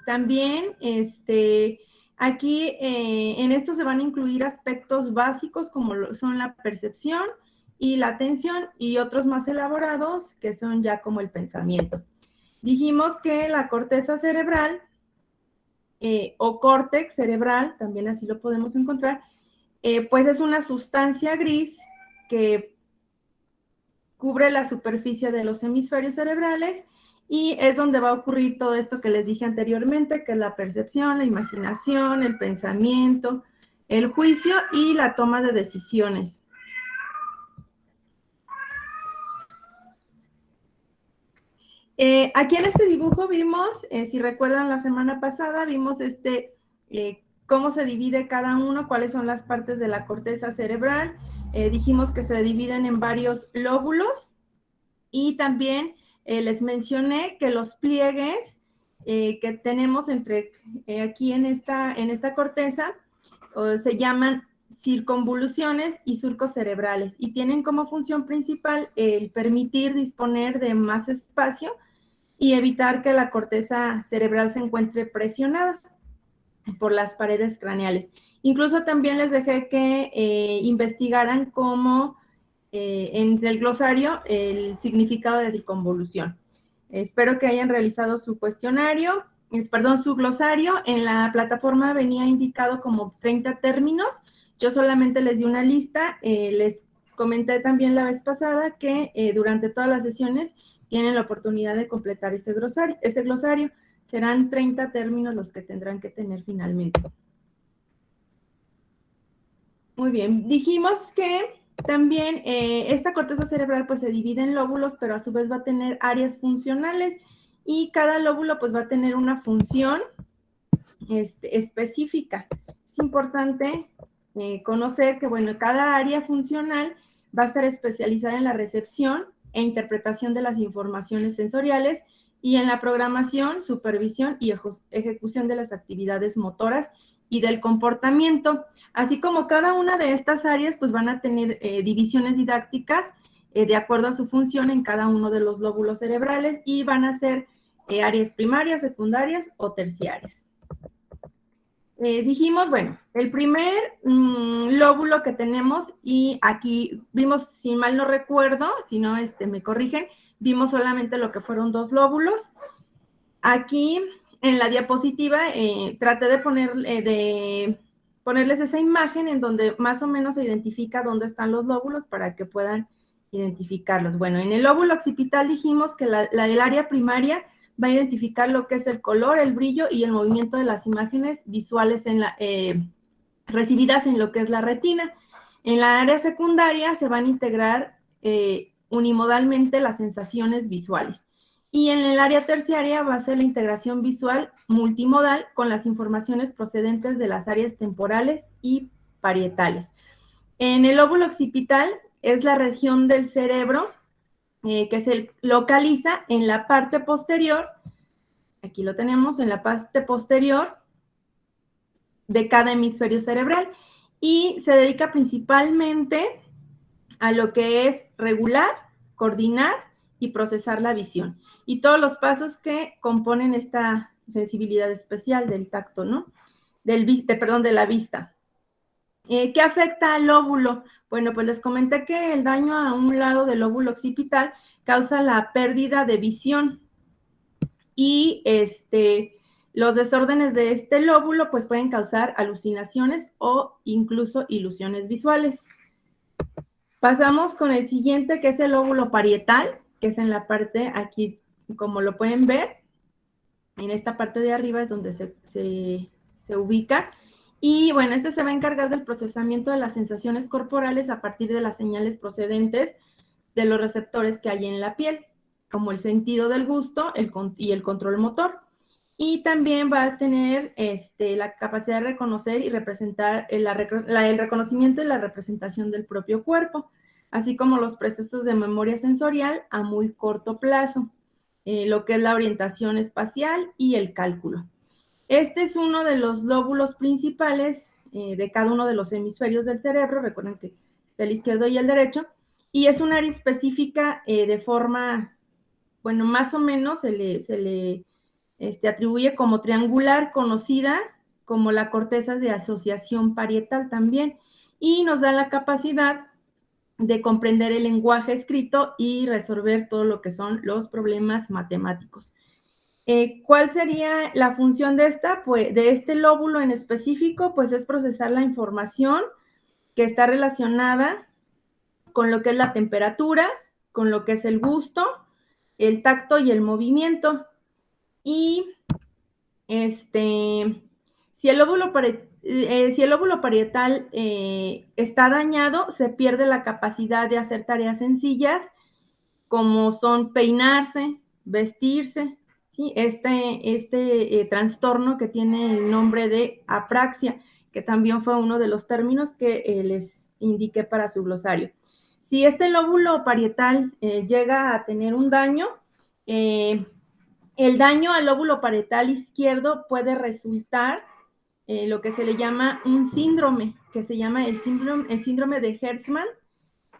También, aquí en esto se van a incluir aspectos básicos como son la percepción y la atención y otros más elaborados que son ya como el pensamiento. Dijimos que la corteza cerebral o córtex cerebral, también así lo podemos encontrar, pues es una sustancia gris que cubre la superficie de los hemisferios cerebrales y es donde va a ocurrir todo esto que les dije anteriormente, que es la percepción, la imaginación, el pensamiento, el juicio y la toma de decisiones. Aquí en este dibujo vimos, si recuerdan la semana pasada, vimos cómo se divide cada uno, cuáles son las partes de la corteza cerebral. Dijimos que se dividen en varios lóbulos y también les mencioné que los pliegues que tenemos aquí en esta corteza se llaman circunvoluciones y surcos cerebrales y tienen como función principal el permitir disponer de más espacio y evitar que la corteza cerebral se encuentre presionada por las paredes craneales. Incluso también les dejé que investigaran cómo entre el glosario el significado de circunvolución. Espero que hayan realizado su cuestionario, su glosario. En la plataforma venía indicado como 30 términos. Yo solamente les di una lista. Les comenté también la vez pasada que durante todas las sesiones tienen la oportunidad de completar ese glosario. Serán 30 términos los que tendrán que tener finalmente. Muy bien, dijimos que también esta corteza cerebral pues se divide en lóbulos, pero a su vez va a tener áreas funcionales y cada lóbulo pues va a tener una función específica. Es importante conocer que, bueno, cada área funcional va a estar especializada en la recepción e interpretación de las informaciones sensoriales y en la programación, supervisión y ejecución de las actividades motoras y del comportamiento. Así como cada una de estas áreas pues van a tener divisiones didácticas de acuerdo a su función en cada uno de los lóbulos cerebrales y van a ser áreas primarias, secundarias o terciarias. Dijimos, bueno, el primer lóbulo que tenemos, y aquí vimos, si mal no recuerdo, si no me corrigen, vimos solamente lo que fueron 2 lóbulos. Aquí en la diapositiva traté de ponerles esa imagen en donde más o menos se identifica dónde están los lóbulos para que puedan identificarlos. Bueno, en el lóbulo occipital dijimos que el área primaria va a identificar lo que es el color, el brillo y el movimiento de las imágenes visuales recibidas en lo que es la retina. En la área secundaria se van a integrar unimodalmente las sensaciones visuales. Y en el área terciaria va a ser la integración visual multimodal con las informaciones procedentes de las áreas temporales y parietales. En el lóbulo occipital es la región del cerebro que se localiza en la parte posterior, aquí lo tenemos, en la parte posterior de cada hemisferio cerebral y se dedica principalmente a lo que es regular, coordinar y procesar la visión y todos los pasos que componen esta sensibilidad especial del tacto, ¿no? De la vista. ¿Qué afecta al lóbulo? Bueno, pues les comenté que el daño a un lado del lóbulo occipital causa la pérdida de visión y los desórdenes de este lóbulo pues pueden causar alucinaciones o incluso ilusiones visuales. Pasamos con el siguiente, que es el lóbulo parietal, que es en la parte aquí, como lo pueden ver, en esta parte de arriba es donde se ubica. Y bueno, se va a encargar del procesamiento de las sensaciones corporales a partir de las señales procedentes de los receptores que hay en la piel, como el sentido del gusto y el control motor. Y también va a tener la capacidad de reconocer y representar el reconocimiento y la representación del propio cuerpo, así como los procesos de memoria sensorial a muy corto plazo, lo que es la orientación espacial y el cálculo. Este es uno de los lóbulos principales de cada uno de los hemisferios del cerebro, recuerden que está el izquierdo y el derecho, y es un área específica de forma, bueno, más o menos se le atribuye como triangular, conocida como la corteza de asociación parietal también, y nos da la capacidad de comprender el lenguaje escrito y resolver todo lo que son los problemas matemáticos. ¿Cuál sería la función de esta? Pues de este lóbulo en específico, pues es procesar la información que está relacionada con lo que es la temperatura, con lo que es el gusto, el tacto y el movimiento. Y si el lóbulo parietal está dañado, se pierde la capacidad de hacer tareas sencillas como son peinarse, vestirse, ¿sí? Trastorno que tiene el nombre de apraxia, que también fue uno de los términos que les indiqué para su glosario. Si este lóbulo parietal llega a tener un daño, el daño al lóbulo parietal izquierdo puede resultar lo que se le llama un síndrome, que se llama el síndrome de Hertzmann,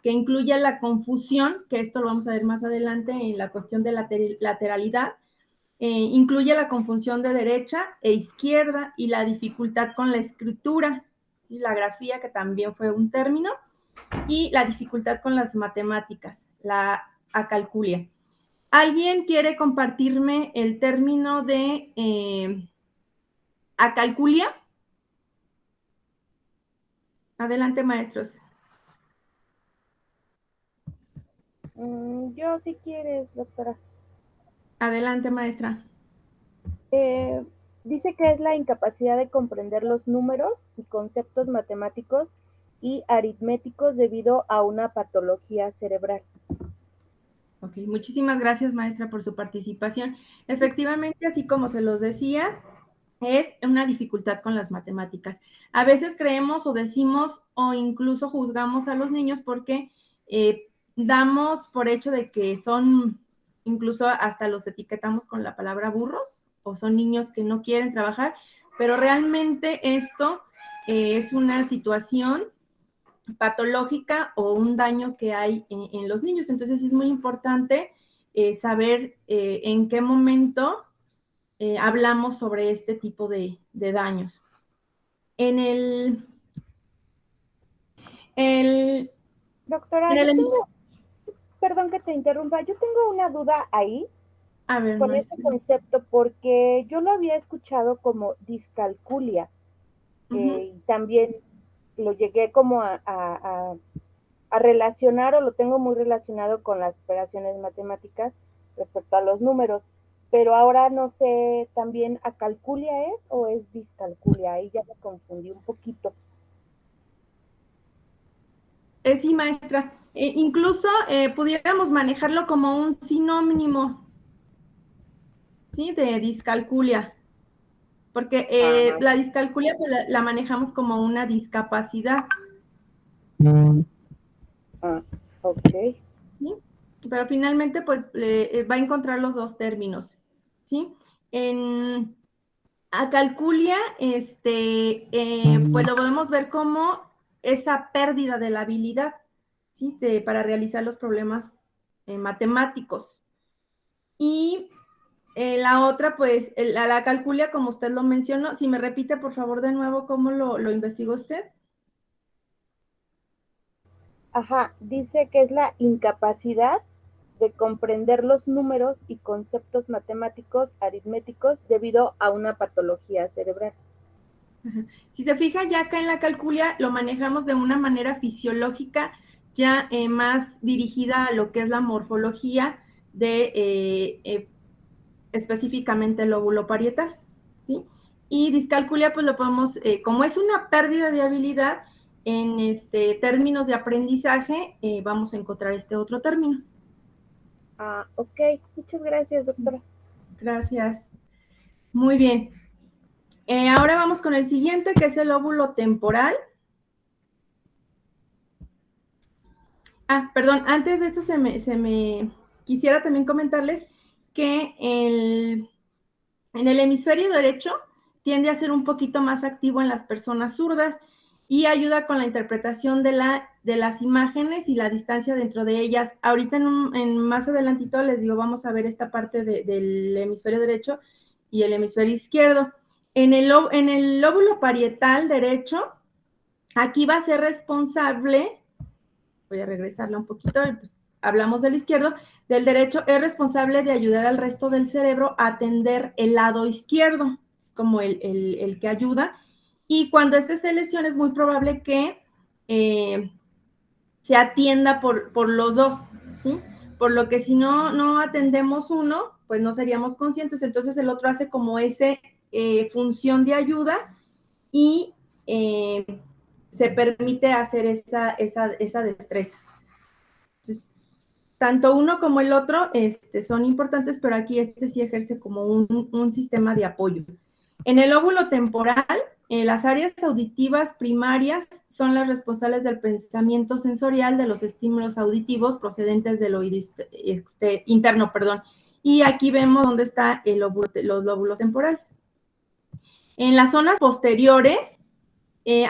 que incluye la confusión, que esto lo vamos a ver más adelante en la cuestión de la lateralidad, incluye la confusión de derecha e izquierda y la dificultad con la escritura, ¿sí? La grafía, que también fue un término, y la dificultad con las matemáticas, la acalculia. ¿Alguien quiere compartirme el término de acalculia? Adelante, maestros. Yo, si quieres, doctora. Adelante, maestra. Dice que es la incapacidad de comprender los números y conceptos matemáticos y aritméticos debido a una patología cerebral. Ok, muchísimas gracias, maestra, por su participación. Efectivamente, así como se los decía, es una dificultad con las matemáticas. A veces creemos o decimos o incluso juzgamos a los niños porque damos por hecho de que son, incluso hasta los etiquetamos con la palabra burros, o son niños que no quieren trabajar, pero realmente esto es una situación patológica o un daño que hay en los niños. Entonces es muy importante saber en qué momento hablamos sobre este tipo de daños. Doctora, perdón que te interrumpa, yo tengo una duda ahí a ver, con ese concepto, porque yo lo había escuchado como discalculia, y también lo llegué como a relacionar, o lo tengo muy relacionado con las operaciones matemáticas respecto a los números, pero ahora no sé también, ¿acalculia es o es discalculia? Ahí ya me confundí un poquito. Sí, maestra. Incluso pudiéramos manejarlo como un sinónimo, ¿sí? De discalculia, porque la discalculia pues, la manejamos como una discapacidad. Ok. ¿Sí? Pero finalmente, pues, va a encontrar los dos términos, ¿sí? En acalculia, pues lo podemos ver como esa pérdida de la habilidad, ¿sí? Para realizar los problemas matemáticos. Y la otra, pues, la acalculia, como usted lo mencionó, si me repite, por favor, de nuevo, ¿cómo lo investigó usted? Ajá, dice que es la incapacidad de comprender los números y conceptos matemáticos aritméticos debido a una patología cerebral. Si se fija, ya acá en la calculia lo manejamos de una manera fisiológica, ya más dirigida a lo que es la morfología de específicamente el lóbulo parietal, ¿sí? Y discalculia, pues lo podemos, como es una pérdida de habilidad, en términos de aprendizaje, vamos a encontrar este otro término. Ok, muchas gracias, doctora. Gracias. Muy bien. Ahora vamos con el siguiente, que es el lóbulo temporal. Perdón, antes de esto se me quisiera también comentarles que en el hemisferio derecho tiende a ser un poquito más activo en las personas zurdas y ayuda con la interpretación de las imágenes y la distancia dentro de ellas. Ahorita más adelantito les digo, vamos a ver esta parte del hemisferio derecho y el hemisferio izquierdo. En el lóbulo parietal derecho, aquí va a ser responsable, voy a regresarla un poquito, pues, hablamos del izquierdo, del derecho es responsable de ayudar al resto del cerebro a atender el lado izquierdo, es como el que ayuda, y cuando este se lesiona es muy probable que se atienda por los dos, ¿sí? Por lo que si no atendemos uno, pues no seríamos conscientes, entonces el otro hace como esa función de ayuda y se permite hacer esa destreza. Entonces, tanto uno como el otro son importantes, pero aquí sí ejerce como un sistema de apoyo. En el lóbulo temporal, las áreas auditivas primarias son las responsables del pensamiento sensorial de los estímulos auditivos procedentes del oído interno, perdón. Y aquí vemos dónde está los lóbulos temporales. En las zonas posteriores,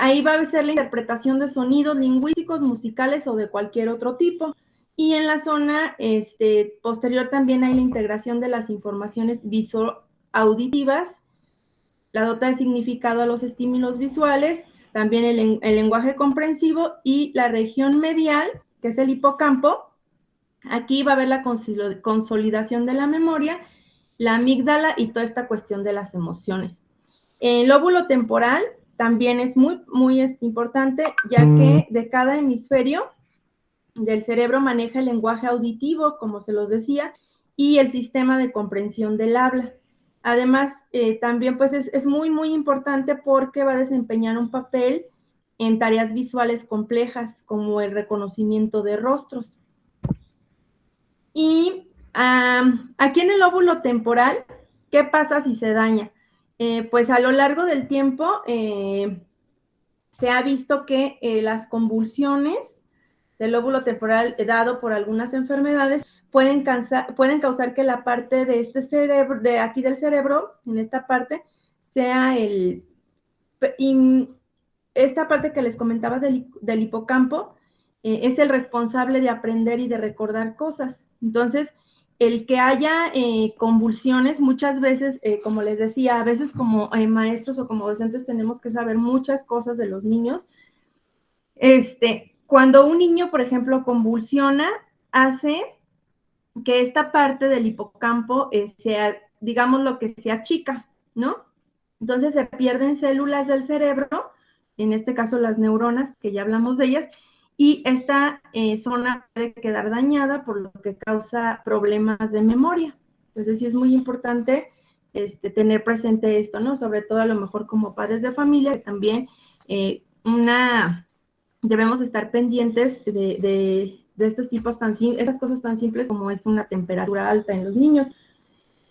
ahí va a ser la interpretación de sonidos lingüísticos, musicales o de cualquier otro tipo. Y en la zona posterior también hay la integración de las informaciones visuoauditivas, la dota de significado a los estímulos visuales, también el lenguaje comprensivo y la región medial, que es el hipocampo. Aquí va a haber la consolidación de la memoria, la amígdala y toda esta cuestión de las emociones. El lóbulo temporal también es muy importante, ya que de cada hemisferio del cerebro maneja el lenguaje auditivo, como se los decía, y el sistema de comprensión del habla. Además, también pues es muy importante porque va a desempeñar un papel en tareas visuales complejas, como el reconocimiento de rostros. Y aquí en el lóbulo temporal, ¿qué pasa si se daña? Pues a lo largo del tiempo se ha visto que las convulsiones del lóbulo temporal dado por algunas enfermedades pueden causar que la parte de este cerebro, de aquí del cerebro, en esta parte, sea esta parte que les comentaba del hipocampo, es el responsable de aprender y de recordar cosas. Entonces, el que haya convulsiones, muchas veces, como les decía, a veces como maestros o como docentes tenemos que saber muchas cosas de los niños. Cuando un niño, por ejemplo, convulsiona, hace que esta parte del hipocampo sea, digamos, lo que se achica, ¿no? Entonces se pierden células del cerebro, en este caso las neuronas, que ya hablamos de ellas, y esta zona puede quedar dañada, por lo que causa problemas de memoria. Entonces sí es muy importante tener presente esto, ¿no? Sobre todo a lo mejor como padres de familia, que también debemos estar pendientes de estos tipos estas cosas tan simples como es una temperatura alta en los niños.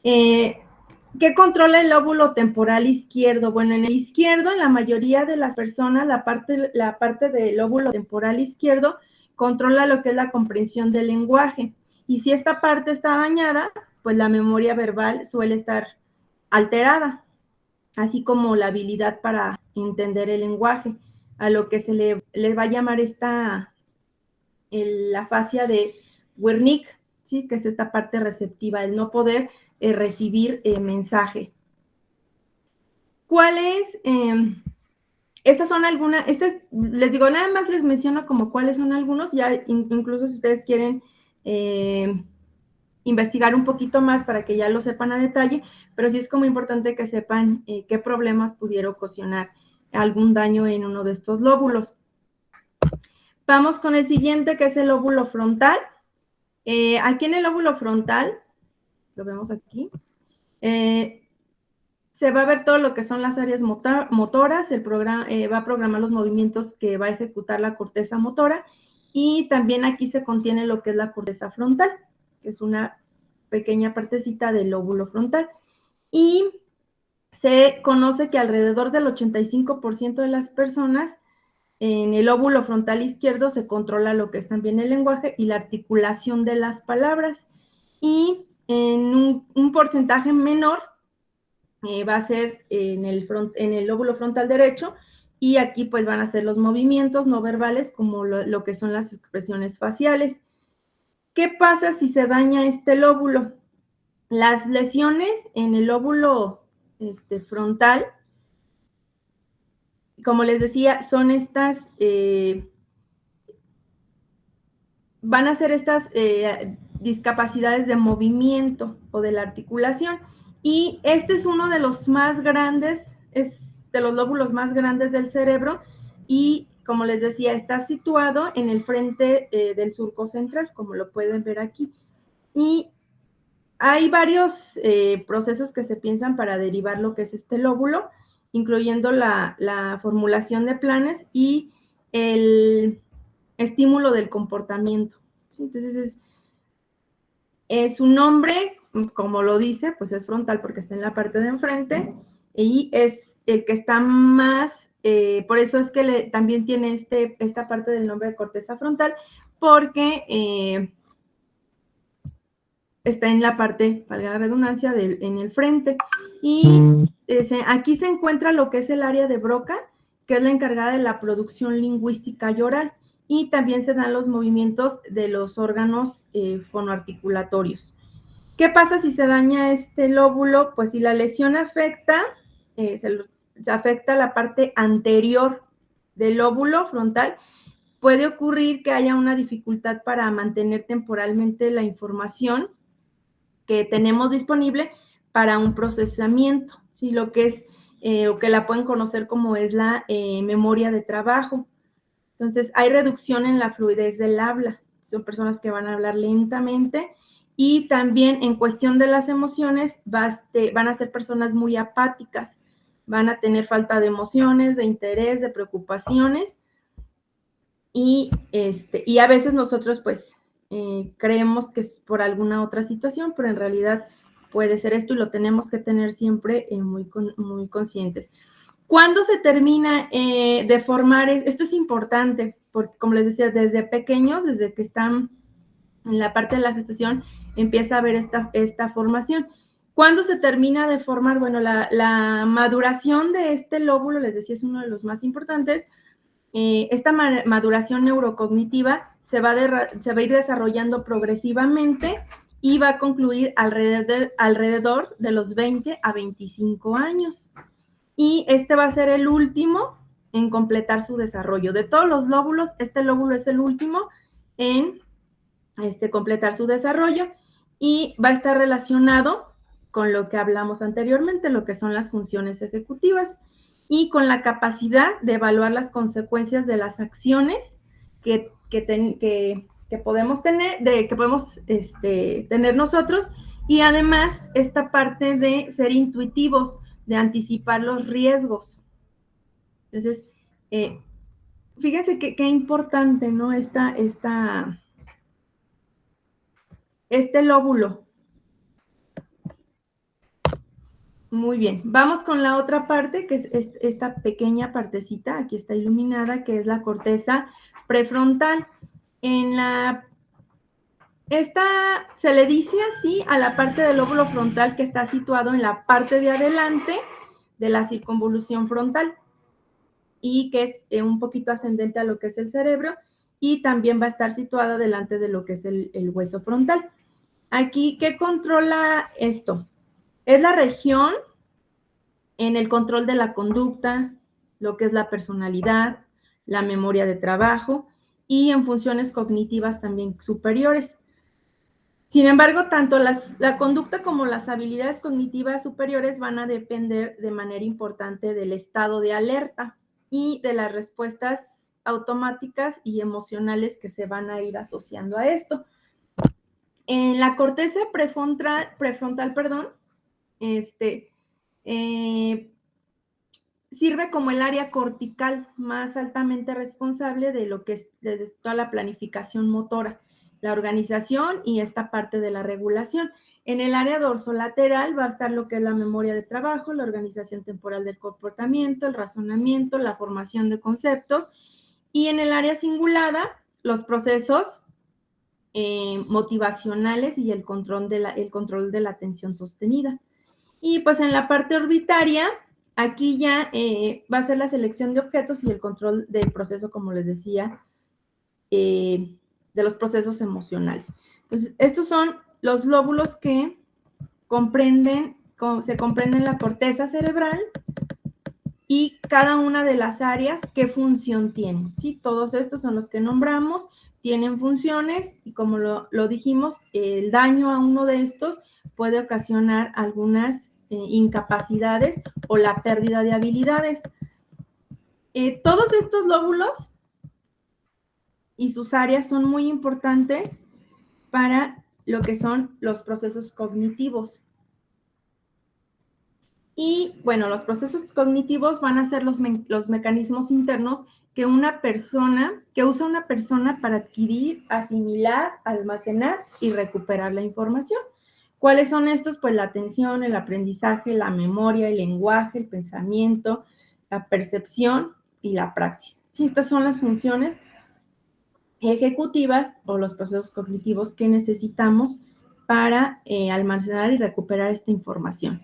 ¿Qué controla el lóbulo temporal izquierdo? Bueno, en el izquierdo, en la mayoría de las personas, la parte del lóbulo temporal izquierdo controla lo que es la comprensión del lenguaje. Y si esta parte está dañada, pues la memoria verbal suele estar alterada, así como la habilidad para entender el lenguaje, a lo que se le va a llamar la afasia de Wernicke, ¿sí? Que es esta parte receptiva, el no poder recibir mensaje. ¿Cuáles? Estas son algunas, les digo, nada más les menciono como cuáles son algunos, ya incluso si ustedes quieren investigar un poquito más para que ya lo sepan a detalle, pero sí es como importante que sepan qué problemas pudiera ocasionar algún daño en uno de estos lóbulos. Vamos con el siguiente, que es el lóbulo frontal. Aquí en el lóbulo frontal, lo vemos aquí, se va a ver todo lo que son las áreas motoras, va a programar los movimientos que va a ejecutar la corteza motora, y también aquí se contiene lo que es la corteza frontal, que es una pequeña partecita del lóbulo frontal. Y se conoce que alrededor del 85% de las personas en el lóbulo frontal izquierdo se controla lo que es también el lenguaje y la articulación de las palabras. Y en un porcentaje menor va a ser en el lóbulo frontal derecho, y aquí pues van a ser los movimientos no verbales como lo que son las expresiones faciales. ¿Qué pasa si se daña este lóbulo? Las lesiones en el lóbulo frontal. Como les decía, son estas, van a ser estas discapacidades de movimiento o de la articulación. Y este es uno de los más grandes, es de los lóbulos más grandes del cerebro y, como les decía, está situado en el frente del surco central, como lo pueden ver aquí. Y hay varios procesos que se piensan para derivar lo que es este lóbulo, incluyendo la formulación de planes y el estímulo del comportamiento. ¿Sí? Entonces, es un nombre, como lo dice, pues es frontal porque está en la parte de enfrente y es el que está más, por eso es que también tiene esta parte del nombre de corteza frontal, porque está en la parte, valga la redundancia, en el frente. Y aquí se encuentra lo que es el área de Broca, que es la encargada de la producción lingüística y oral. Y también se dan los movimientos de los órganos fonoarticulatorios. ¿Qué pasa si se daña este lóbulo? Pues si la lesión afecta, se afecta la parte anterior del lóbulo frontal, puede ocurrir que haya una dificultad para mantener temporalmente la información que tenemos disponible para un procesamiento, ¿sí? Lo que es, o que la pueden conocer como es la memoria de trabajo. Entonces, hay reducción en la fluidez del habla. Son personas que van a hablar lentamente y también en cuestión de las emociones van a ser personas muy apáticas, van a tener falta de emociones, de interés, de preocupaciones y a veces nosotros pues creemos que es por alguna otra situación, pero en realidad puede ser esto y lo tenemos que tener siempre muy conscientes. ¿Cuándo se termina de formar? Esto es importante, porque como les decía, desde pequeños, desde que están en la parte de la gestación, empieza a haber esta formación. ¿Cuándo se termina de formar? Bueno, la maduración de este lóbulo, les decía, es uno de los más importantes. Esta maduración neurocognitiva se va a ir desarrollando progresivamente y va a concluir alrededor de los 20 a 25 años. Y este va a ser el último en completar su desarrollo. De todos los lóbulos, este lóbulo es el último en completar su desarrollo y va a estar relacionado con lo que hablamos anteriormente, lo que son las funciones ejecutivas y con la capacidad de evaluar las consecuencias de las acciones que podemos tener, tener nosotros, y además esta parte de ser intuitivos, de anticipar los riesgos. Entonces, fíjense qué importante, ¿no? Este lóbulo. Muy bien, vamos con la otra parte, que es esta pequeña partecita, aquí está iluminada, que es la corteza prefrontal. Se le dice así a la parte del lóbulo frontal que está situado en la parte de adelante de la circunvolución frontal y que es un poquito ascendente a lo que es el cerebro y también va a estar situada delante de lo que es el hueso frontal. Aquí, ¿qué controla esto? Es la región en el control de la conducta, lo que es la personalidad, la memoria de trabajo y en funciones cognitivas también superiores. Sin embargo, tanto la conducta como las habilidades cognitivas superiores van a depender de manera importante del estado de alerta y de las respuestas automáticas y emocionales que se van a ir asociando a esto. En la corteza prefrontal, sirve como el área cortical más altamente responsable de lo que es desde toda la planificación motora, la organización y esta parte de la regulación. En el área dorsolateral va a estar lo que es la memoria de trabajo, la organización temporal del comportamiento, el razonamiento, la formación de conceptos, y en el área cingulada, los procesos motivacionales y el control de la atención sostenida. Y pues en la parte orbitaria, aquí ya va a ser la selección de objetos y el control del proceso, como les decía, de los procesos emocionales. Entonces, estos son los lóbulos que comprenden se comprende en la corteza cerebral y cada una de las áreas, ¿qué función tienen? ¿Sí? Todos estos son los que nombramos, tienen funciones y como lo dijimos, el daño a uno de estos puede ocasionar algunas incapacidades o la pérdida de habilidades. Todos estos lóbulos y sus áreas son muy importantes para lo que son los procesos cognitivos. Y bueno, los procesos cognitivos van a ser los mecanismos internos que usa una persona para adquirir, asimilar, almacenar y recuperar la información. ¿Cuáles son estos? Pues la atención, el aprendizaje, la memoria, el lenguaje, el pensamiento, la percepción y la praxis. Sí, estas son las funciones ejecutivas o los procesos cognitivos que necesitamos para almacenar y recuperar esta información,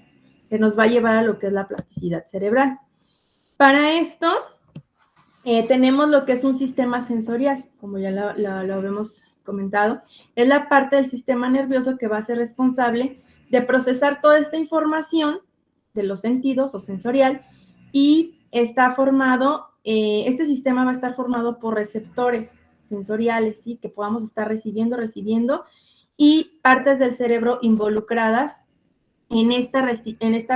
que nos va a llevar a lo que es la plasticidad cerebral. Para esto, tenemos lo que es un sistema sensorial, como ya lo habíamos comentado. Es la parte del sistema nervioso que va a ser responsable de procesar toda esta información de los sentidos o sensorial y está formado, este sistema va a estar formado por receptores sensoriales, ¿sí? Que podamos estar recibiendo y partes del cerebro involucradas en esta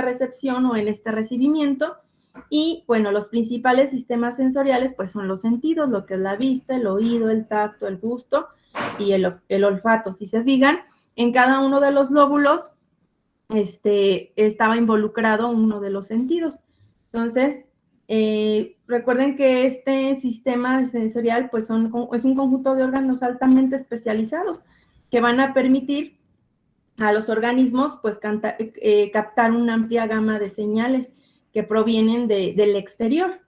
recepción o en este recibimiento. Y bueno, los principales sistemas sensoriales pues son los sentidos, lo que es la vista, el oído, el tacto, el gusto y el olfato. Si se fijan, en cada uno de los lóbulos estaba involucrado uno de los sentidos. Entonces, recuerden que este sistema sensorial pues es un conjunto de órganos altamente especializados que van a permitir a los organismos pues captar una amplia gama de señales que provienen del exterior.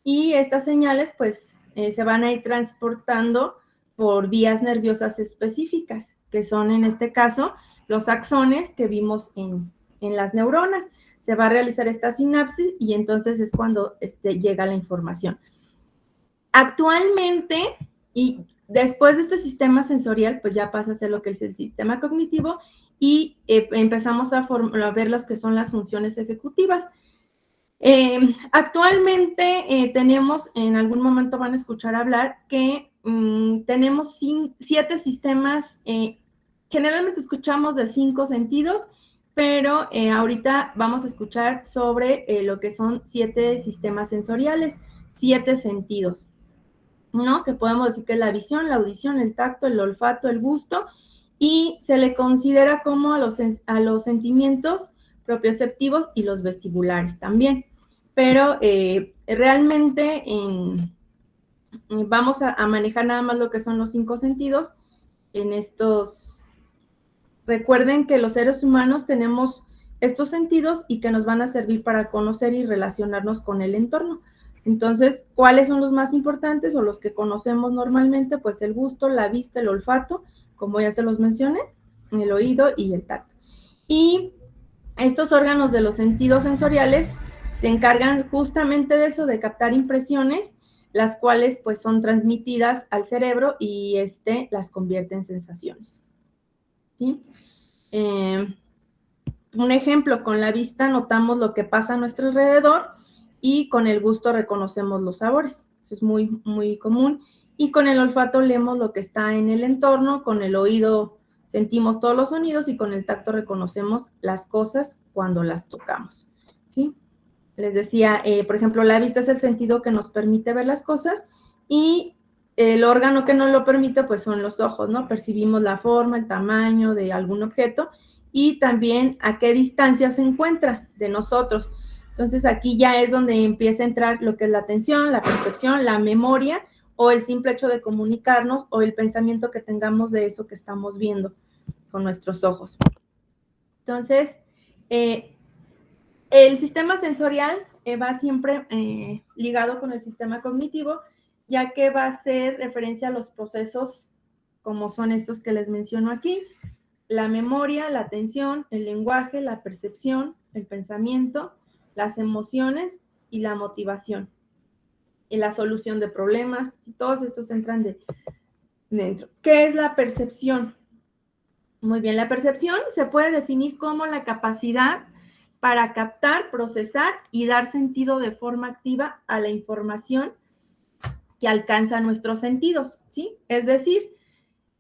Y estas señales pues se van a ir transportando por vías nerviosas específicas, que son en este caso los axones que vimos en las neuronas. Se va a realizar esta sinapsis y entonces es cuando llega la información. Actualmente, y después de este sistema sensorial, pues ya pasa a ser lo que es el sistema cognitivo y empezamos a ver lo que son las funciones ejecutivas. Actualmente tenemos, en algún momento van a escuchar hablar que tenemos 7 sistemas, generalmente escuchamos de 5 sentidos, pero ahorita vamos a escuchar sobre lo que son 7 sistemas sensoriales, 7 sentidos, ¿no? Que podemos decir que es la visión, la audición, el tacto, el olfato, el gusto, y se le considera como a los sentimientos propioceptivos y los vestibulares también. Pero realmente vamos a manejar nada más lo que son los 5 sentidos en estos. Recuerden que los seres humanos tenemos estos sentidos y que nos van a servir para conocer y relacionarnos con el entorno. Entonces, ¿cuáles son los más importantes o los que conocemos normalmente? Pues el gusto, la vista, el olfato, como ya se los mencioné, el oído y el tacto. Y estos órganos de los sentidos sensoriales se encargan justamente de eso, de captar impresiones, las cuales pues son transmitidas al cerebro y las convierte en sensaciones. ¿Sí? Un ejemplo, con la vista notamos lo que pasa a nuestro alrededor y con el gusto reconocemos los sabores. Eso es muy, muy común. Y con el olfato leemos lo que está en el entorno, con el oído sentimos todos los sonidos y con el tacto reconocemos las cosas cuando las tocamos. ¿Sí? Les decía, por ejemplo, la vista es el sentido que nos permite ver las cosas y el órgano que nos lo permite, pues son los ojos, ¿no? Percibimos la forma, el tamaño de algún objeto y también a qué distancia se encuentra de nosotros. Entonces aquí ya es donde empieza a entrar lo que es la atención, la percepción, la memoria o el simple hecho de comunicarnos o el pensamiento que tengamos de eso que estamos viendo con nuestros ojos. Entonces, el sistema sensorial va siempre ligado con el sistema cognitivo, ya que va a hacer referencia a los procesos como son estos que les menciono aquí: la memoria, la atención, el lenguaje, la percepción, el pensamiento, las emociones y la motivación, y la solución de problemas, y todos estos entran dentro. ¿Qué es la percepción? Muy bien, la percepción se puede definir como la capacidad para captar, procesar y dar sentido de forma activa a la información que alcanza nuestros sentidos, ¿sí? Es decir,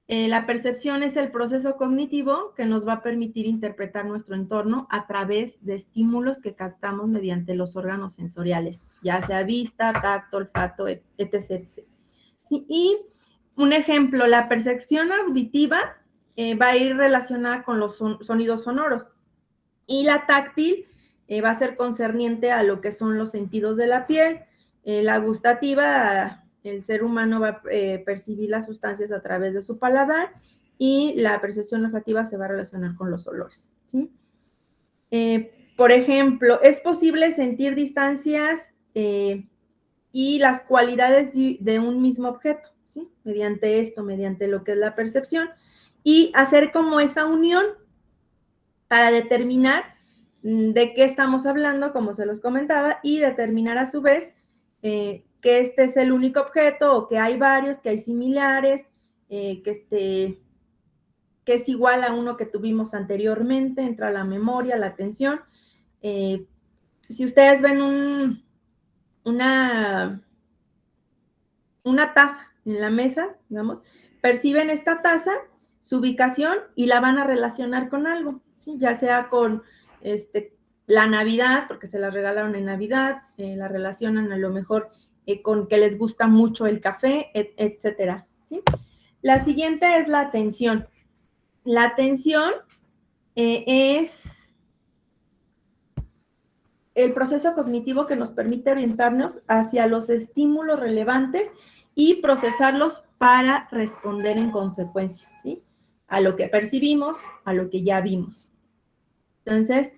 la percepción es el proceso cognitivo que nos va a permitir interpretar nuestro entorno a través de estímulos que captamos mediante los órganos sensoriales, ya sea vista, tacto, olfato, etc. ¿Sí? Y un ejemplo, la percepción auditiva va a ir relacionada con los sonidos sonoros y la táctil va a ser concerniente a lo que son los sentidos de la piel, la gustativa, el ser humano va a percibir las sustancias a través de su paladar y la percepción olfativa se va a relacionar con los olores, ¿sí? Por ejemplo, es posible sentir distancias y las cualidades de un mismo objeto, ¿sí? Mediante esto, mediante lo que es la percepción, y hacer como esa unión para determinar de qué estamos hablando, como se los comentaba, y determinar a su vez que este es el único objeto o que hay varios, que hay similares, que es igual a uno que tuvimos anteriormente, entra la memoria, la atención. Si ustedes ven una taza en la mesa, digamos, perciben esta taza, su ubicación y la van a relacionar con algo, ¿sí? Ya sea con la Navidad, porque se la regalaron en Navidad, la relacionan a lo mejor con que les gusta mucho el café, etcétera, ¿sí? La siguiente es la atención. La atención es el proceso cognitivo que nos permite orientarnos hacia los estímulos relevantes y procesarlos para responder en consecuencia, ¿sí? A lo que percibimos, a lo que ya vimos. Entonces,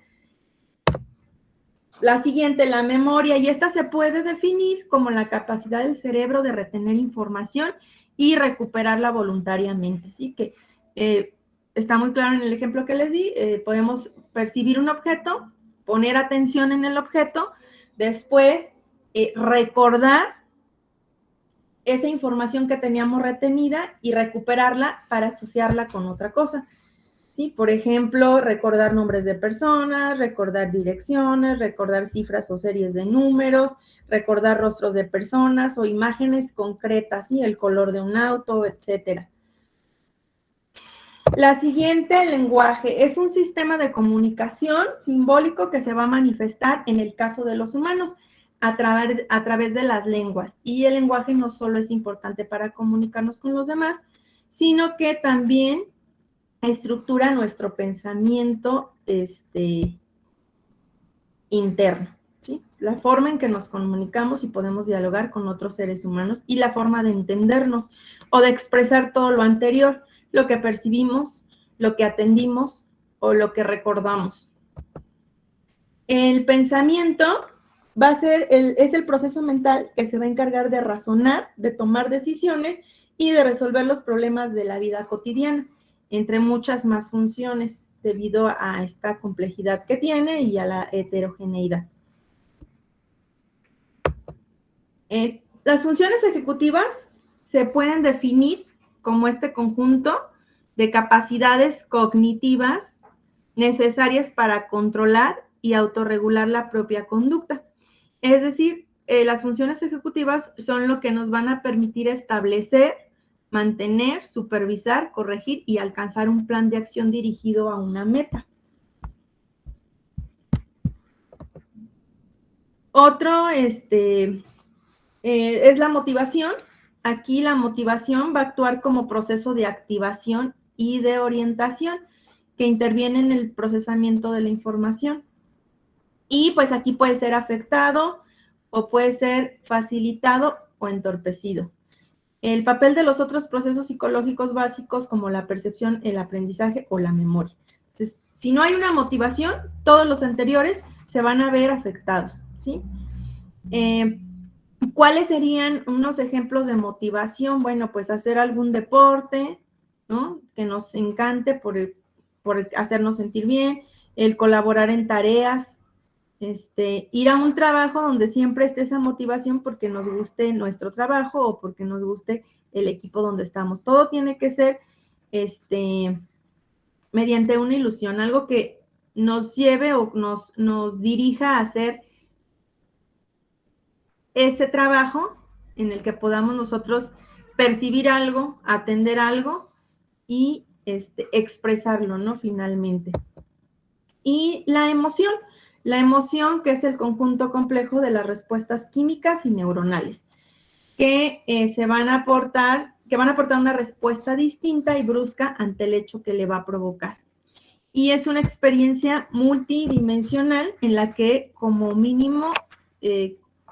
la siguiente, la memoria, y esta se puede definir como la capacidad del cerebro de retener información y recuperarla voluntariamente, ¿sí? Que está muy claro en el ejemplo que les di, podemos percibir un objeto, poner atención en el objeto, después recordar esa información que teníamos retenida y recuperarla para asociarla con otra cosa, ¿sí? Por ejemplo, recordar nombres de personas, recordar direcciones, recordar cifras o series de números, recordar rostros de personas o imágenes concretas, ¿sí? El color de un auto, etcétera. La siguiente, el lenguaje, es un sistema de comunicación simbólico que se va a manifestar en el caso de los humanos a través de las lenguas. Y el lenguaje no solo es importante para comunicarnos con los demás, sino que también estructura nuestro pensamiento interno, ¿sí? La forma en que nos comunicamos y podemos dialogar con otros seres humanos y la forma de entendernos o de expresar todo lo anterior, lo que percibimos, lo que atendimos o lo que recordamos. El pensamiento es el proceso mental que se va a encargar de razonar, de tomar decisiones y de resolver los problemas de la vida cotidiana, entre muchas más funciones, debido a esta complejidad que tiene y a la heterogeneidad. Las funciones ejecutivas se pueden definir como este conjunto de capacidades cognitivas necesarias para controlar y autorregular la propia conducta. Es decir, las funciones ejecutivas son lo que nos van a permitir establecer, mantener, supervisar, corregir y alcanzar un plan de acción dirigido a una meta. Otro es la motivación. Aquí la motivación va a actuar como proceso de activación y de orientación que interviene en el procesamiento de la información. Y pues aquí puede ser afectado o puede ser facilitado o entorpecido. El papel de los otros procesos psicológicos básicos como la percepción, el aprendizaje o la memoria. Entonces, si no hay una motivación, todos los anteriores se van a ver afectados, ¿sí? ¿Cuáles serían unos ejemplos de motivación? Bueno, pues hacer algún deporte, ¿no? Que nos encante por hacernos sentir bien, el colaborar en tareas, ir a un trabajo donde siempre esté esa motivación porque nos guste nuestro trabajo o porque nos guste el equipo donde estamos. Todo tiene que ser mediante una ilusión, algo que nos lleve o nos dirija a hacer ese trabajo en el que podamos nosotros percibir algo, atender algo y expresarlo, ¿no? Finalmente. Y la emoción que es el conjunto complejo de las respuestas químicas y neuronales, que van a aportar una respuesta distinta y brusca ante el hecho que le va a provocar. Y es una experiencia multidimensional en la que como mínimo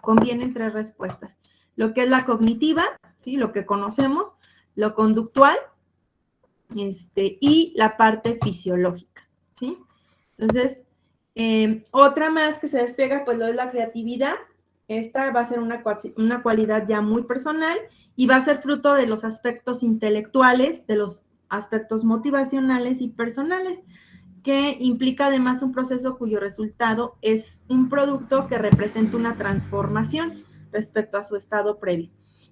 convienen 3 respuestas. Lo que es la cognitiva, ¿sí? Lo que conocemos, lo conductual y la parte fisiológica, ¿sí? Entonces, otra más que se despega, pues lo es la creatividad. Esta va a ser una cualidad ya muy personal y va a ser fruto de los aspectos intelectuales, de los aspectos motivacionales y personales, que implica además un proceso cuyo resultado es un producto que representa una transformación respecto a su estado previo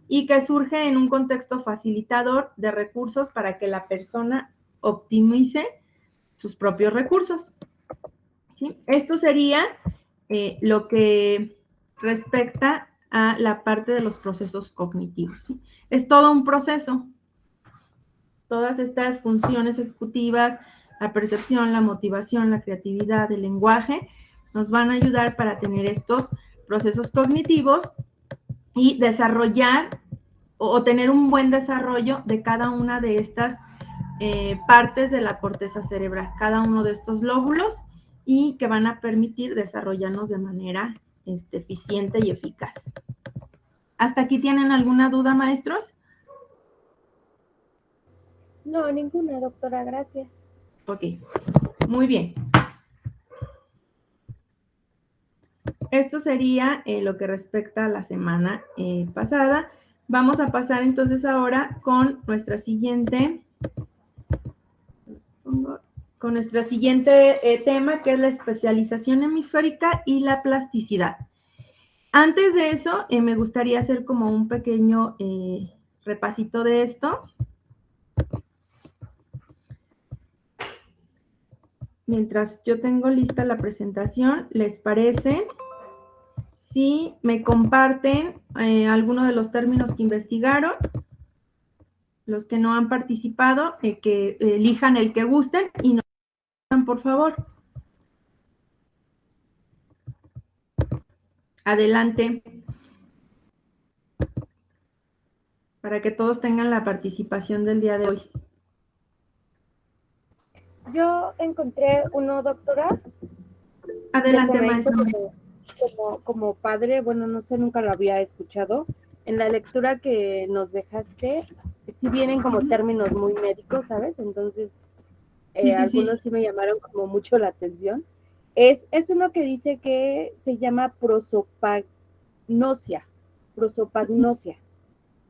y que surge en un contexto facilitador de recursos para que la persona optimice sus propios recursos. ¿Sí? Esto sería lo que respecta a la parte de los procesos cognitivos. ¿Sí? Es todo un proceso. Todas estas funciones ejecutivas, la percepción, la motivación, la creatividad, el lenguaje, nos van a ayudar para tener estos procesos cognitivos y desarrollar o tener un buen desarrollo de cada una de estas partes de la corteza cerebral, cada uno de estos lóbulos, y que van a permitir desarrollarnos de manera eficiente y eficaz. ¿Hasta aquí tienen alguna duda, maestros? No, ninguna, doctora, gracias. Ok, muy bien. Esto sería lo que respecta a la semana pasada. Vamos a pasar entonces ahora con nuestra siguiente tema, que es la especialización hemisférica y la plasticidad. Antes de eso, me gustaría hacer como un pequeño repasito de esto. Mientras yo tengo lista la presentación, ¿les parece si me comparten alguno de los términos que investigaron? Los que no han participado, que elijan el que gusten y nos digan, por favor. Adelante. Para que todos tengan la participación del día de hoy. Yo encontré uno, doctora. Adelante, que se me hizo maestro. como padre, bueno, no sé, nunca lo había escuchado. En la lectura que nos dejaste, sí vienen como términos muy médicos, ¿sabes? Entonces, algunos sí me llamaron como mucho la atención. Es uno que dice que se llama prosopagnosia.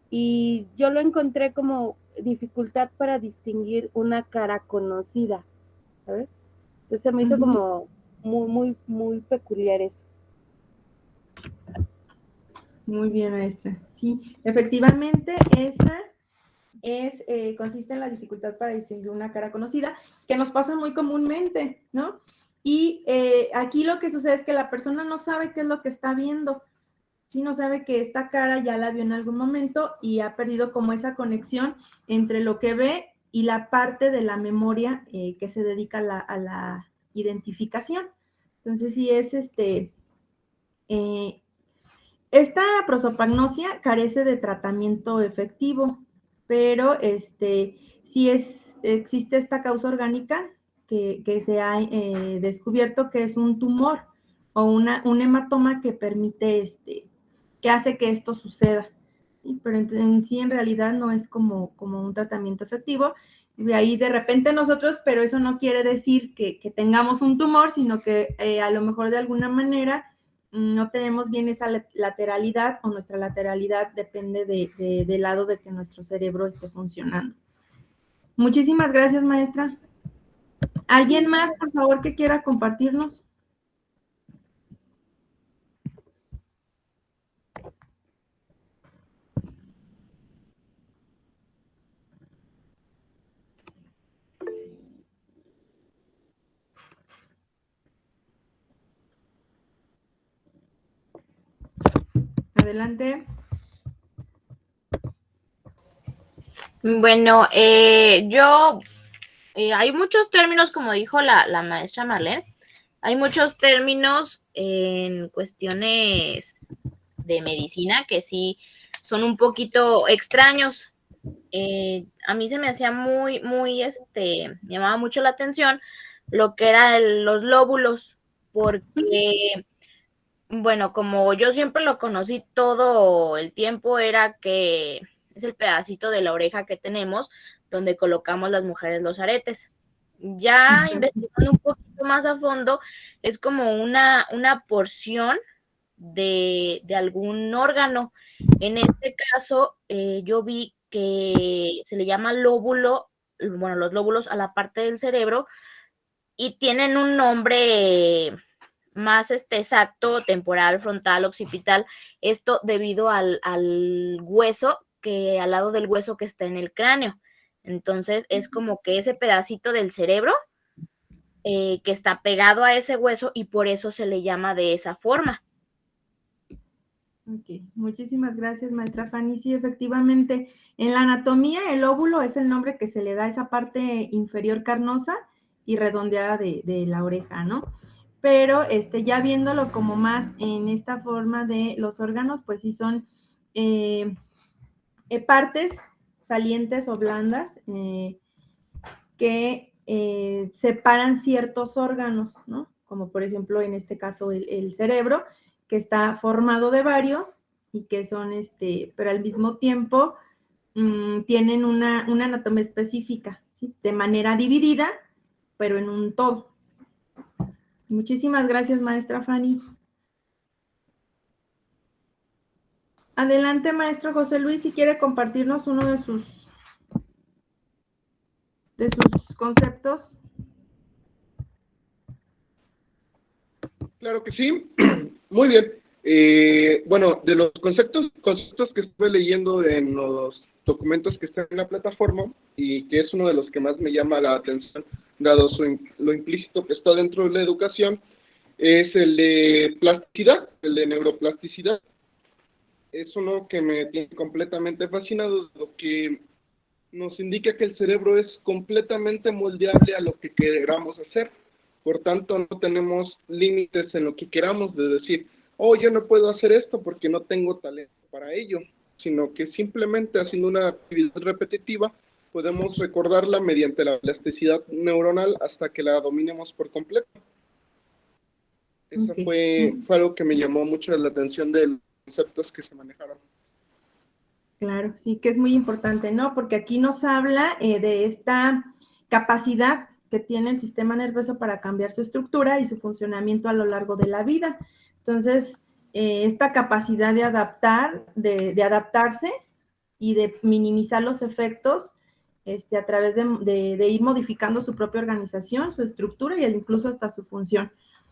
Y yo lo encontré como dificultad para distinguir una cara conocida, ¿sabes? Entonces se me hizo como muy peculiar eso. Muy bien, maestra. Sí, efectivamente, esa consiste en la dificultad para distinguir una cara conocida, que nos pasa muy comúnmente, ¿no? Y aquí lo que sucede es que la persona no sabe qué es lo que está viendo, sí, no sabe que esta cara ya la vio en algún momento y ha perdido como esa conexión entre lo que ve y la parte de la memoria que se dedica a la identificación. Entonces, sí es esta prosopagnosia carece de tratamiento efectivo, pero sí existe esta causa orgánica que se ha descubierto que es un tumor o un hematoma que permite, que hace que esto suceda. ¿Sí? Pero en sí, en realidad, no es como un tratamiento efectivo. Y ahí de repente nosotros, pero eso no quiere decir que tengamos un tumor, sino que a lo mejor de alguna manera no tenemos bien esa lateralidad, o nuestra lateralidad depende del lado de que nuestro cerebro esté funcionando. Muchísimas gracias, maestra. ¿Alguien más, por favor, que quiera compartirnos? Adelante. Bueno, hay muchos términos, como dijo la maestra Marlene, hay muchos términos en cuestiones de medicina que sí son un poquito extraños. A mí se me hacía me llamaba mucho la atención lo que eran los lóbulos, porque, bueno, como yo siempre lo conocí todo el tiempo, era que es el pedacito de la oreja que tenemos donde colocamos las mujeres los aretes. Ya investigando un poquito más a fondo, es como una porción de algún órgano. En este caso, yo vi que se le llama lóbulo, bueno, los lóbulos a la parte del cerebro, y tienen un nombre más exacto, temporal, frontal, occipital, esto debido al hueso, que al lado del hueso que está en el cráneo. Entonces es como que ese pedacito del cerebro que está pegado a ese hueso, y por eso se le llama de esa forma. Ok, muchísimas gracias, maestra Fanny. Sí, efectivamente, en la anatomía el óvulo es el nombre que se le da a esa parte inferior carnosa y redondeada de la oreja, ¿no? Pero ya viéndolo como más en esta forma de los órganos, pues sí son partes salientes o blandas que separan ciertos órganos, ¿no? Como por ejemplo en este caso el cerebro, que está formado de varios y que son, pero al mismo tiempo tienen una anatomía específica, ¿sí? De manera dividida, pero en un todo. Muchísimas gracias, maestra Fanny. Adelante, maestro José Luis, si quiere compartirnos uno de sus conceptos. Claro que sí. Muy bien. Bueno, de los conceptos que estuve leyendo en los documentos que están en la plataforma, y que es uno de los que más me llama la atención, dado lo implícito que está dentro de la educación, es el de plasticidad, el de neuroplasticidad. Es uno que me tiene completamente fascinado, lo que nos indica que el cerebro es completamente moldeable a lo que queramos hacer. Por tanto, no tenemos límites en lo que queramos de decir, oh, yo no puedo hacer esto porque no tengo talento para ello, sino que simplemente haciendo una actividad repetitiva podemos recordarla mediante la plasticidad neuronal hasta que la dominemos por completo. Eso fue algo que me llamó mucho la atención de los conceptos que se manejaron. Claro, sí, que es muy importante, ¿no? Porque aquí nos habla de esta capacidad que tiene el sistema nervioso para cambiar su estructura y su funcionamiento a lo largo de la vida. Entonces, esta capacidad de adaptarse y de minimizar los efectos a través de ir modificando su propia organización, su estructura e incluso hasta su función.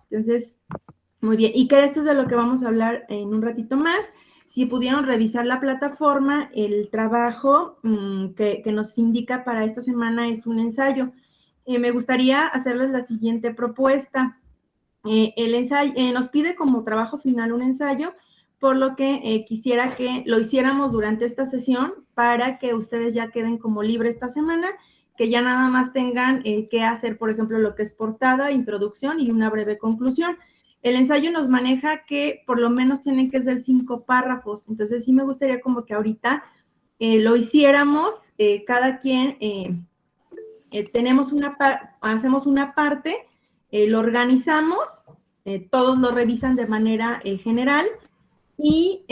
Entonces, muy bien. Y que esto es de lo que vamos a hablar en un ratito más. Si pudieron revisar la plataforma, el trabajo que nos indica para esta semana es un ensayo. Me gustaría hacerles la siguiente propuesta. El ensayo nos pide como trabajo final un ensayo, por lo que quisiera que lo hiciéramos durante esta sesión para que ustedes ya queden como libres esta semana, que ya nada más tengan que hacer, por ejemplo, lo que es portada, introducción y una breve conclusión. El ensayo nos maneja que por lo menos tienen que ser 5 párrafos, entonces sí me gustaría como que ahorita lo hiciéramos, cada quien hacemos una parte, lo organizamos, todos lo revisan de manera general y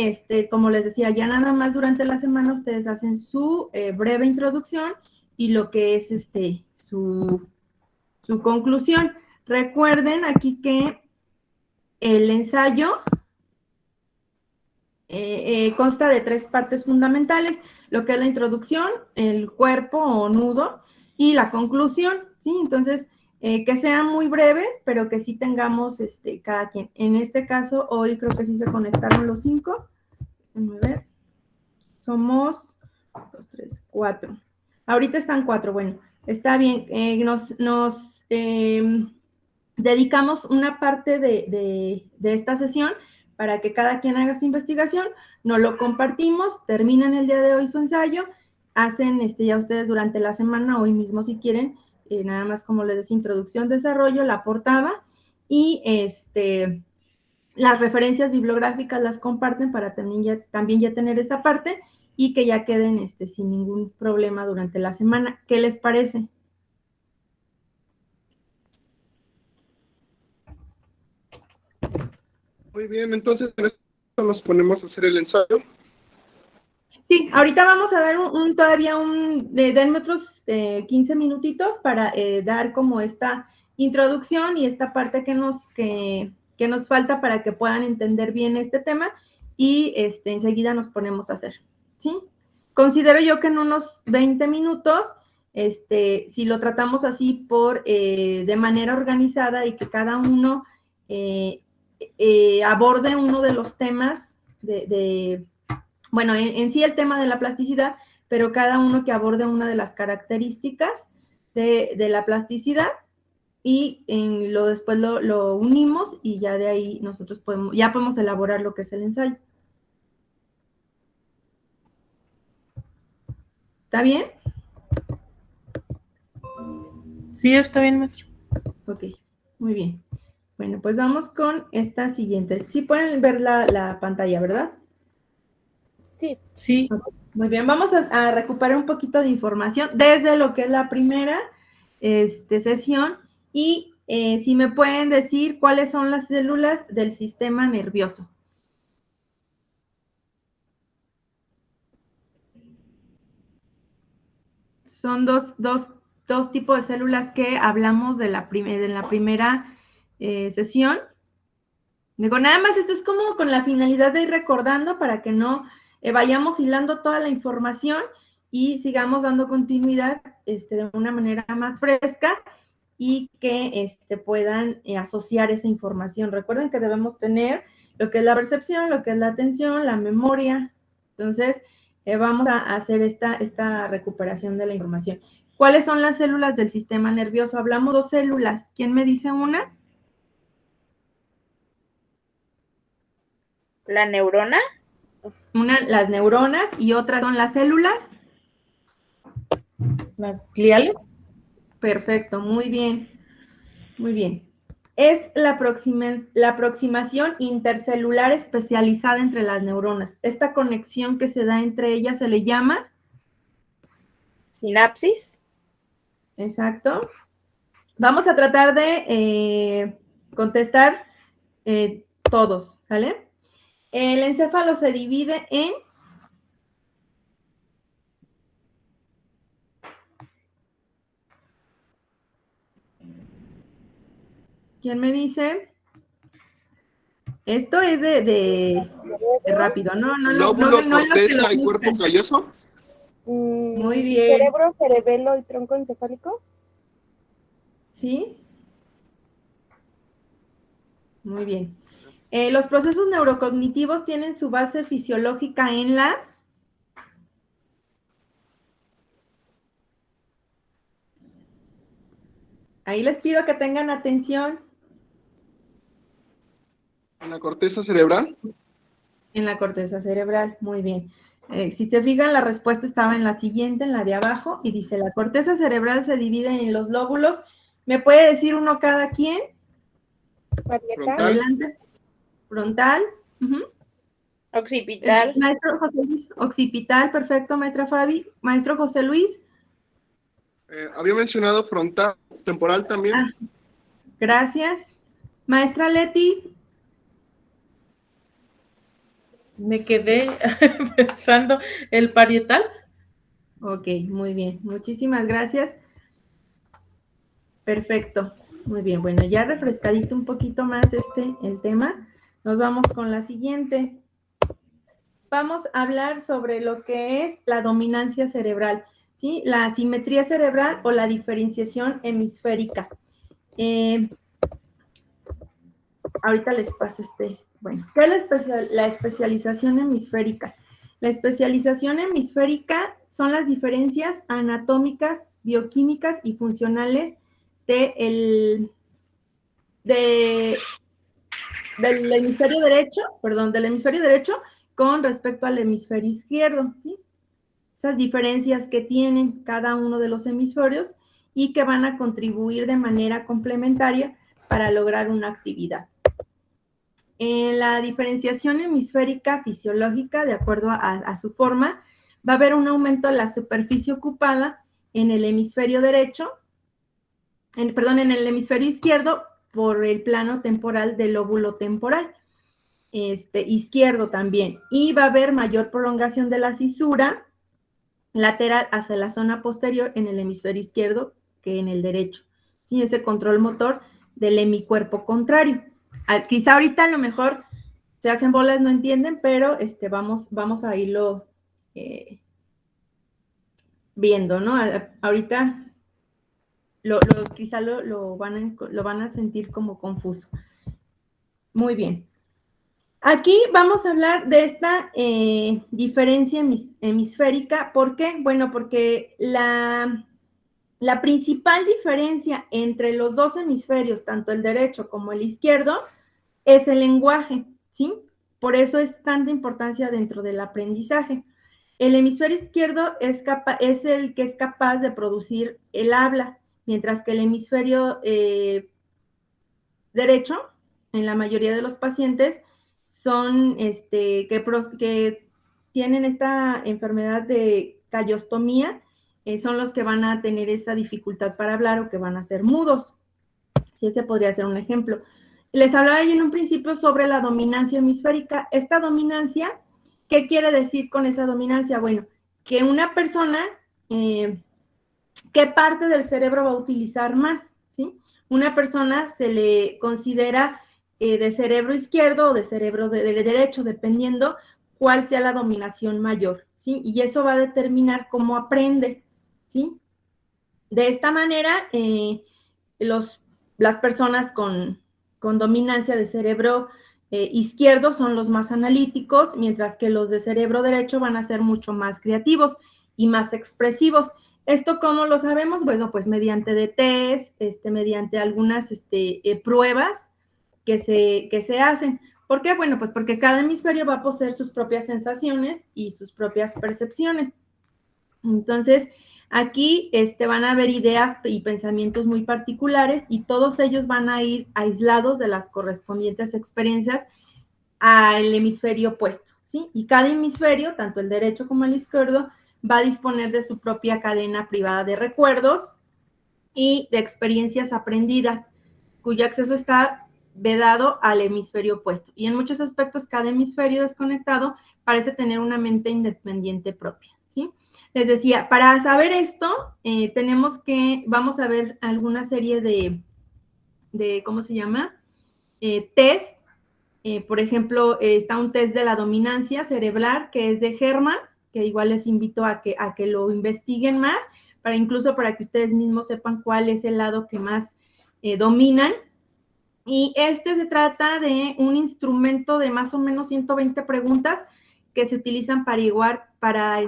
como les decía, ya nada más durante la semana ustedes hacen su breve introducción y lo que es su conclusión. Recuerden aquí que el ensayo consta de 3 partes fundamentales, lo que es la introducción, el cuerpo o nudo y la conclusión, ¿sí? Entonces, que sean muy breves, pero que sí tengamos cada quien. En este caso, hoy creo que sí se conectaron los 5. Déjenme ver. Somos 2, 3, 4. Ahorita están 4, bueno, está bien. Dedicamos una parte de esta sesión para que cada quien haga su investigación, nos lo compartimos, terminan el día de hoy su ensayo, hacen ya ustedes durante la semana, hoy mismo si quieren, nada más como les decía, introducción, desarrollo, la portada, y las referencias bibliográficas las comparten para también ya tener esa parte, y que ya queden sin ningún problema durante la semana. ¿Qué les parece? Muy bien, entonces en esto nos ponemos a hacer el ensayo. Sí, ahorita vamos a dar denme otros 15 minutitos para dar como esta introducción y esta parte que nos falta para que puedan entender bien este tema, y enseguida nos ponemos a hacer, ¿sí? Considero yo que en unos 20 minutos, si lo tratamos así de manera organizada y que cada uno aborde uno de los temas bueno, en sí el tema de la plasticidad, pero cada uno que aborde una de las características de la plasticidad, y después lo unimos, y ya de ahí nosotros podemos elaborar lo que es el ensayo. ¿Está bien? Sí, está bien, maestra. Ok, muy bien. Bueno, pues vamos con esta siguiente. Sí pueden ver la pantalla, ¿verdad? Sí. Sí. Muy bien, vamos a recuperar un poquito de información desde lo que es la primera sesión, y si me pueden decir cuáles son las células del sistema nervioso. Son dos tipos de células que hablamos en la primera sesión. Digo, nada más esto es como con la finalidad de ir recordando para que no vayamos hilando toda la información y sigamos dando continuidad de una manera más fresca, y que puedan asociar esa información. Recuerden que debemos tener lo que es la percepción, lo que es la atención, la memoria. Entonces, vamos a hacer esta recuperación de la información. ¿Cuáles son las células del sistema nervioso? Hablamos dos células. ¿Quién me dice una? ¿La neurona? Las neuronas, y otras son las células. ¿Las gliales? Perfecto, muy bien. Muy bien. Es la aproximación intercelular especializada entre las neuronas. Esta conexión que se da entre ellas se le llama Sinapsis. Exacto. Vamos a tratar de contestar todos, ¿sale? El encéfalo se divide en... ¿Quién me dice? Esto es de rápido, ¿no? Lóbulo, corteza y cuerpo calloso. Muy bien. Cerebro, cerebelo y tronco encefálico. ¿Sí? Muy bien. Los procesos neurocognitivos tienen su base fisiológica en la... Ahí les pido que tengan atención. ¿En la corteza cerebral? En la corteza cerebral, muy bien. Si se fijan, la respuesta estaba en la siguiente, en la de abajo, y dice, la corteza cerebral se divide en los lóbulos. ¿Me puede decir uno cada quien? Parietal. Adelante. Frontal. Occipital. Maestro José Luis. Occipital, perfecto, maestra Fabi. Maestro José Luis. Había mencionado frontal, temporal también. Gracias. Maestra Leti. Me quedé pensando, ¿el parietal? Ok, muy bien. Muchísimas gracias. Perfecto. Muy bien. Bueno, ya refrescadito un poquito más el tema. Nos vamos con la siguiente. Vamos a hablar sobre lo que es la dominancia cerebral, ¿sí? La asimetría cerebral o la diferenciación hemisférica. Ahorita les paso bueno, ¿qué es la especialización hemisférica? La especialización hemisférica son las diferencias anatómicas, bioquímicas y funcionales de del hemisferio derecho con respecto al hemisferio izquierdo, ¿sí? Esas diferencias que tienen cada uno de los hemisferios y que van a contribuir de manera complementaria para lograr una actividad. En la diferenciación hemisférica fisiológica, de acuerdo a su forma, va a haber un aumento de la superficie ocupada en el hemisferio derecho, en el hemisferio izquierdo por el plano temporal del lóbulo temporal, izquierdo también, y va a haber mayor prolongación de la cisura lateral hacia la zona posterior en el hemisferio izquierdo que en el derecho, ¿sí? Ese control motor del hemicuerpo contrario. Quizá ahorita a lo mejor se hacen bolas, no entienden, pero vamos a irlo viendo, ¿no? Ahorita quizá lo van a sentir como confuso. Muy bien. Aquí vamos a hablar de esta diferencia hemisférica. ¿Por qué? Bueno, porque la principal diferencia entre los dos hemisferios, tanto el derecho como el izquierdo, es el lenguaje, ¿sí? Por eso es tanta importancia dentro del aprendizaje. El hemisferio izquierdo es el que es capaz de producir el habla, mientras que el hemisferio derecho, en la mayoría de los pacientes, son que tienen esta enfermedad de callostomía, son los que van a tener esa dificultad para hablar o que van a ser mudos. Sí, ese podría ser un ejemplo. Les hablaba yo en un principio sobre la dominancia hemisférica. Esta dominancia, ¿qué quiere decir con esa dominancia? Bueno, que una persona, ¿qué parte del cerebro va a utilizar más? ¿Sí? Una persona se le considera de cerebro izquierdo o de cerebro de derecho, dependiendo cuál sea la dominación mayor, ¿sí? Y eso va a determinar cómo aprende, ¿sí? De esta manera, las personas con dominancia de cerebro izquierdo son los más analíticos, mientras que los de cerebro derecho van a ser mucho más creativos y más expresivos. ¿Esto cómo lo sabemos? Bueno, pues mediante de test, mediante algunas pruebas que se hacen. ¿Por qué? Bueno, pues porque cada hemisferio va a poseer sus propias sensaciones y sus propias percepciones. Entonces, aquí van a haber ideas y pensamientos muy particulares y todos ellos van a ir aislados de las correspondientes experiencias al hemisferio opuesto, ¿sí? Y cada hemisferio, tanto el derecho como el izquierdo, va a disponer de su propia cadena privada de recuerdos y de experiencias aprendidas, cuyo acceso está vedado al hemisferio opuesto. Y en muchos aspectos, cada hemisferio desconectado parece tener una mente independiente propia, ¿sí? Les decía, para saber esto, vamos a ver alguna serie de ¿cómo se llama? Test. Por ejemplo, está un test de la dominancia cerebral, que es de Herman, que igual les invito a que lo investiguen más, incluso para que ustedes mismos sepan cuál es el lado que más dominan. Y se trata de un instrumento de más o menos 120 preguntas que se utilizan para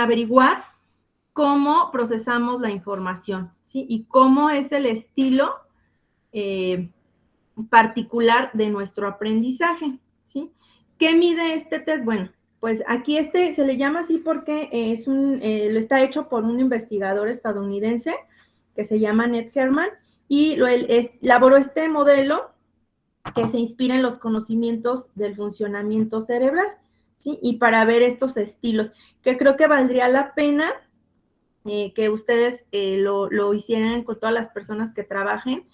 averiguar cómo procesamos la información, ¿sí? Y cómo es el estilo particular de nuestro aprendizaje, ¿sí? ¿Qué mide este test? Bueno, pues aquí se le llama así porque lo está hecho por un investigador estadounidense que se llama Ned Herman y elaboró este modelo que se inspira en los conocimientos del funcionamiento cerebral, ¿sí? Y para ver estos estilos, que creo que valdría la pena que ustedes lo hicieran con todas las personas que trabajen.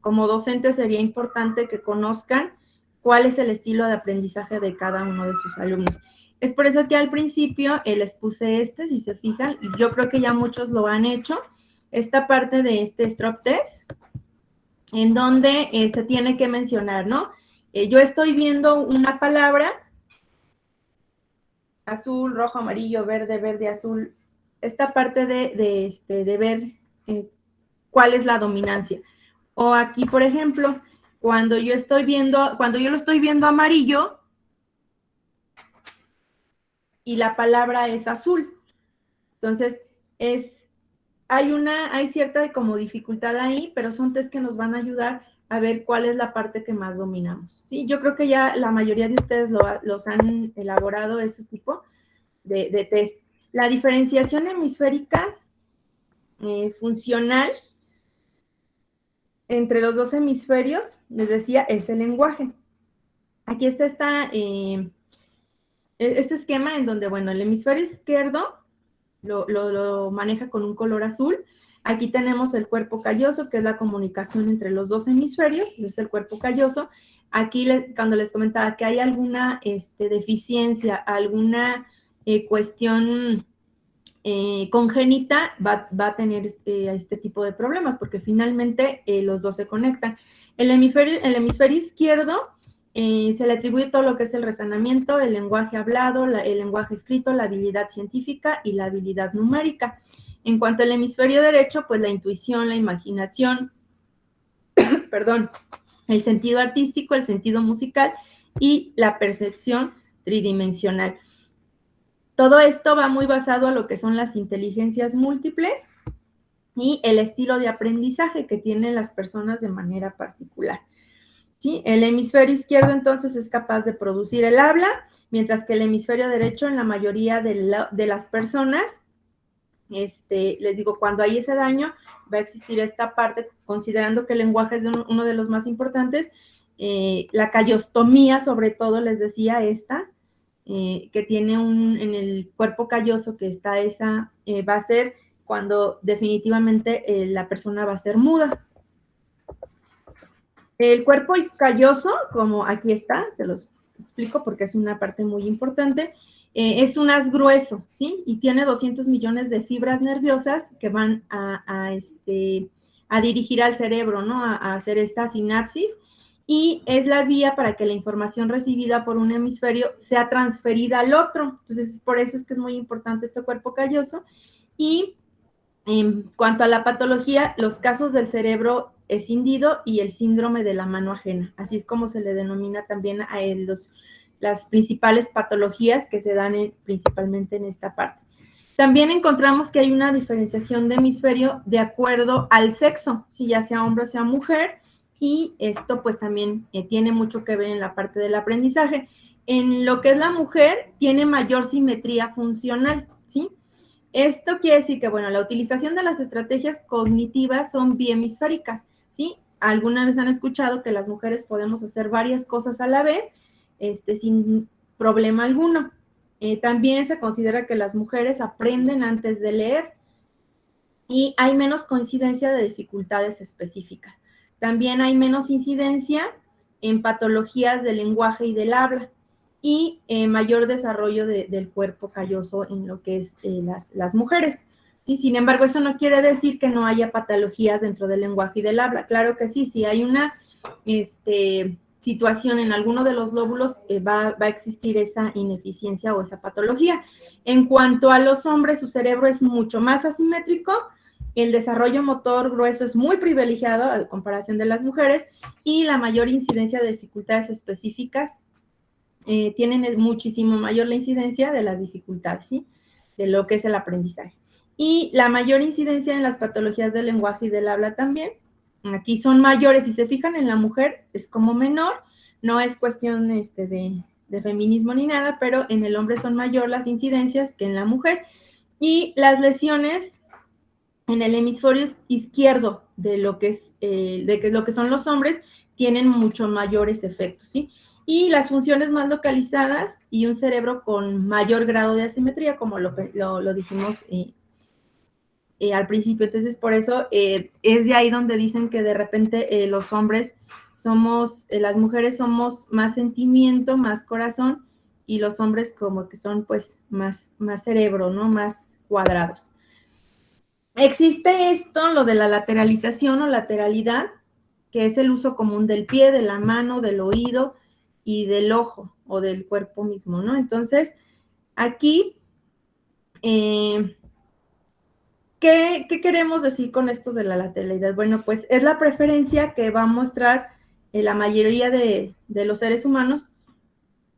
Como docentes sería importante que conozcan cuál es el estilo de aprendizaje de cada uno de sus alumnos. Es por eso que al principio les puse si se fijan, y yo creo que ya muchos lo han hecho, esta parte de este Strop Test, en donde se tiene que mencionar, ¿no? Yo estoy viendo una palabra, azul, rojo, amarillo, verde, verde, azul, esta parte de ver cuál es la dominancia. O aquí, por ejemplo, cuando yo lo estoy viendo amarillo y la palabra es azul. Entonces, hay cierta como dificultad ahí, pero son test que nos van a ayudar a ver cuál es la parte que más dominamos. Sí, yo creo que ya la mayoría de ustedes los han elaborado ese tipo de test. La diferenciación hemisférica funcional entre los dos hemisferios, les decía, es el lenguaje. Aquí está este esquema en donde, bueno, el hemisferio izquierdo lo maneja con un color azul. Aquí tenemos el cuerpo calloso, que es la comunicación entre los dos hemisferios, ese es el cuerpo calloso. Aquí, cuando les comentaba que hay alguna deficiencia, alguna cuestión congénita, va a tener este tipo de problemas, porque finalmente los dos se conectan. El hemisferio izquierdo se le atribuye todo lo que es el razonamiento, el lenguaje hablado, el lenguaje escrito, la habilidad científica y la habilidad numérica. En cuanto al hemisferio derecho, pues la intuición, la imaginación, perdón, el sentido artístico, el sentido musical y la percepción tridimensional. Todo esto va muy basado a lo que son las inteligencias múltiples y el estilo de aprendizaje que tienen las personas de manera particular. ¿Sí? El hemisferio izquierdo entonces es capaz de producir el habla, mientras que el hemisferio derecho en la mayoría de las personas, les digo, cuando hay ese daño, va a existir esta parte, considerando que el lenguaje es uno de los más importantes, la callostomía, sobre todo, les decía, que tiene en el cuerpo calloso que está va a ser cuando definitivamente la persona va a ser muda. El cuerpo calloso, como aquí está, se los explico porque es una parte muy importante, es un haz grueso, ¿sí? Y tiene 200 millones de fibras nerviosas que van a dirigir al cerebro, ¿no? A hacer esta sinapsis, y es la vía para que la información recibida por un hemisferio sea transferida al otro. Entonces, por eso es que es muy importante este cuerpo calloso. Y en cuanto a la patología, los casos del cerebro escindido y el síndrome de la mano ajena, así es como se le denomina también a las principales patologías que se dan principalmente en esta parte. También encontramos que hay una diferenciación de hemisferio de acuerdo al sexo, si ya sea hombre o sea mujer, y esto pues también tiene mucho que ver en la parte del aprendizaje. En lo que es la mujer, tiene mayor simetría funcional, ¿sí? Esto quiere decir que, bueno, la utilización de las estrategias cognitivas son bihemisféricas, ¿sí? Alguna vez han escuchado que las mujeres podemos hacer varias cosas a la vez, sin problema alguno. También se considera que las mujeres aprenden antes de leer y hay menos coincidencia de dificultades específicas. También hay menos incidencia en patologías del lenguaje y del habla y mayor desarrollo del cuerpo calloso en lo que es las mujeres. ¿Sí? Sin embargo, eso no quiere decir que no haya patologías dentro del lenguaje y del habla. Claro que sí, si hay una situación en alguno de los lóbulos, va a existir esa ineficiencia o esa patología. En cuanto a los hombres, su cerebro es mucho más asimétrico, el desarrollo motor grueso es muy privilegiado a comparación de las mujeres y la mayor incidencia de dificultades específicas tienen muchísimo mayor la incidencia de las dificultades, ¿sí? De lo que es el aprendizaje. Y la mayor incidencia en las patologías del lenguaje y del habla también. Aquí son mayores, si se fijan en la mujer es como menor, no es cuestión de feminismo ni nada, pero en el hombre son mayor las incidencias que en la mujer. Y las lesiones en el hemisferio izquierdo de lo que son los hombres tienen mucho mayores efectos, ¿sí? Y las funciones más localizadas y un cerebro con mayor grado de asimetría, como lo dijimos al principio. Entonces, por eso es de ahí donde dicen que de repente los hombres las mujeres somos más sentimiento, más corazón, y los hombres como que son pues más cerebro, ¿no? Más cuadrados. Existe lo de la lateralización o lateralidad, que es el uso común del pie, de la mano, del oído y del ojo o del cuerpo mismo, ¿no? Entonces, aquí, ¿qué queremos decir con esto de la lateralidad? Bueno, pues es la preferencia que va a mostrar la mayoría de los seres humanos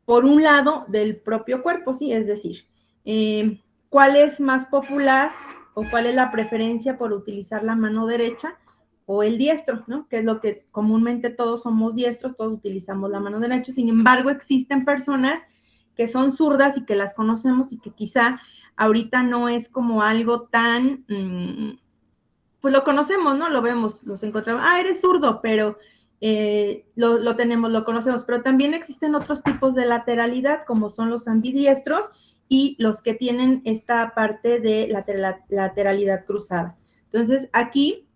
por un lado del propio cuerpo, ¿sí? Es decir, ¿cuál es más popular o cuál es la preferencia por utilizar la mano derecha o el diestro, ¿no? Que es lo que comúnmente todos somos diestros, todos utilizamos la mano derecha. Sin embargo, existen personas que son zurdas y que las conocemos y que quizá ahorita no es como algo tan, pues lo conocemos, ¿no? Lo vemos, los encontramos, eres zurdo, pero lo tenemos, lo conocemos, pero también existen otros tipos de lateralidad, como son los ambidiestros y los que tienen esta parte de lateralidad cruzada. Entonces, aquí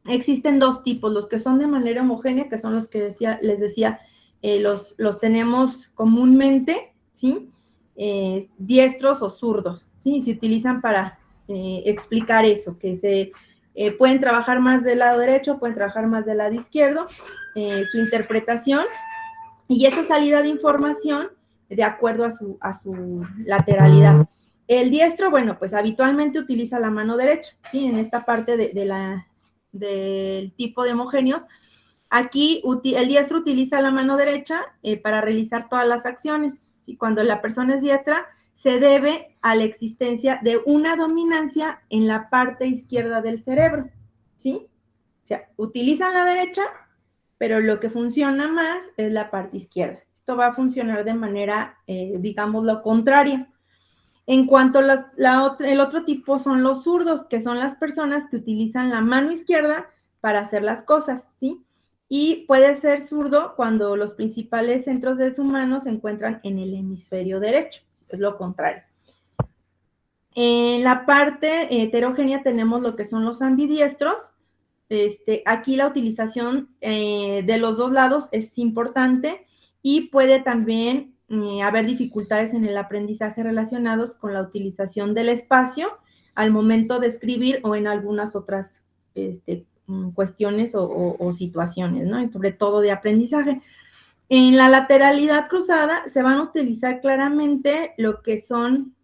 existen dos tipos, los que son de manera homogénea, que son los que les decía, los tenemos comúnmente, ¿sí? Diestros o zurdos, ¿sí? Se utilizan para explicar eso, que se pueden trabajar más del lado derecho, pueden trabajar más del lado izquierdo, su interpretación y esa salida de información de acuerdo a su lateralidad. El diestro, bueno, pues habitualmente utiliza la mano derecha, ¿sí? En esta parte del tipo de homogéneos. Aquí el diestro utiliza la mano derecha para realizar todas las acciones, ¿sí? Cuando la persona es diestra, se debe a la existencia de una dominancia en la parte izquierda del cerebro, ¿sí? O sea, utilizan la derecha, pero lo que funciona más es la parte izquierda. Esto va a funcionar de manera, digamos, lo contraria. En cuanto a el otro tipo son los zurdos, que son las personas que utilizan la mano izquierda para hacer las cosas, ¿sí? Y puede ser zurdo cuando los principales centros de su mano se encuentran en el hemisferio derecho, es lo contrario. En la parte heterogénea tenemos lo que son los ambidiestros. Aquí la utilización de los dos lados es importante y puede también haber dificultades en el aprendizaje relacionados con la utilización del espacio al momento de escribir o en algunas otras cuestiones o situaciones, ¿no? Y sobre todo de aprendizaje. En la lateralidad cruzada se van a utilizar claramente lo que son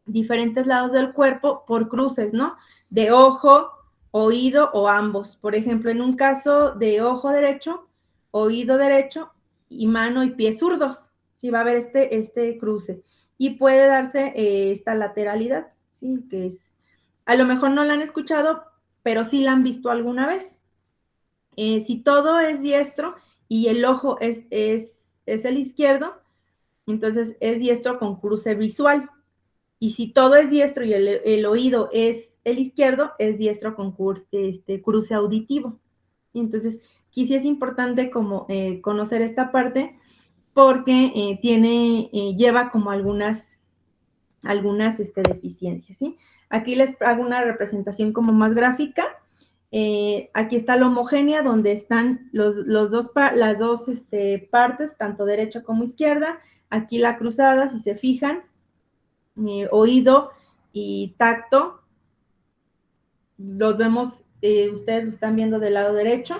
diferentes lados del cuerpo por cruces, ¿no? De ojo, oído o ambos. Por ejemplo, en un caso de ojo derecho, oído derecho y mano y pie zurdos, ¿sí? Va a haber este cruce. Y puede darse esta lateralidad, ¿sí? Que es, a lo mejor no la han escuchado, pero sí la han visto alguna vez. Si todo es diestro y el ojo es el izquierdo, entonces es diestro con cruce visual. Y si todo es diestro y el oído es el izquierdo, es diestro con cruce auditivo. Y entonces, aquí sí es importante como conocer esta parte porque lleva como algunas deficiencias, ¿sí? Aquí les hago una representación como más gráfica. Aquí está la homogénea, donde están las dos partes, tanto derecha como izquierda. Aquí la cruzada, si se fijan, oído y tacto, los vemos, ustedes lo están viendo del lado derecho,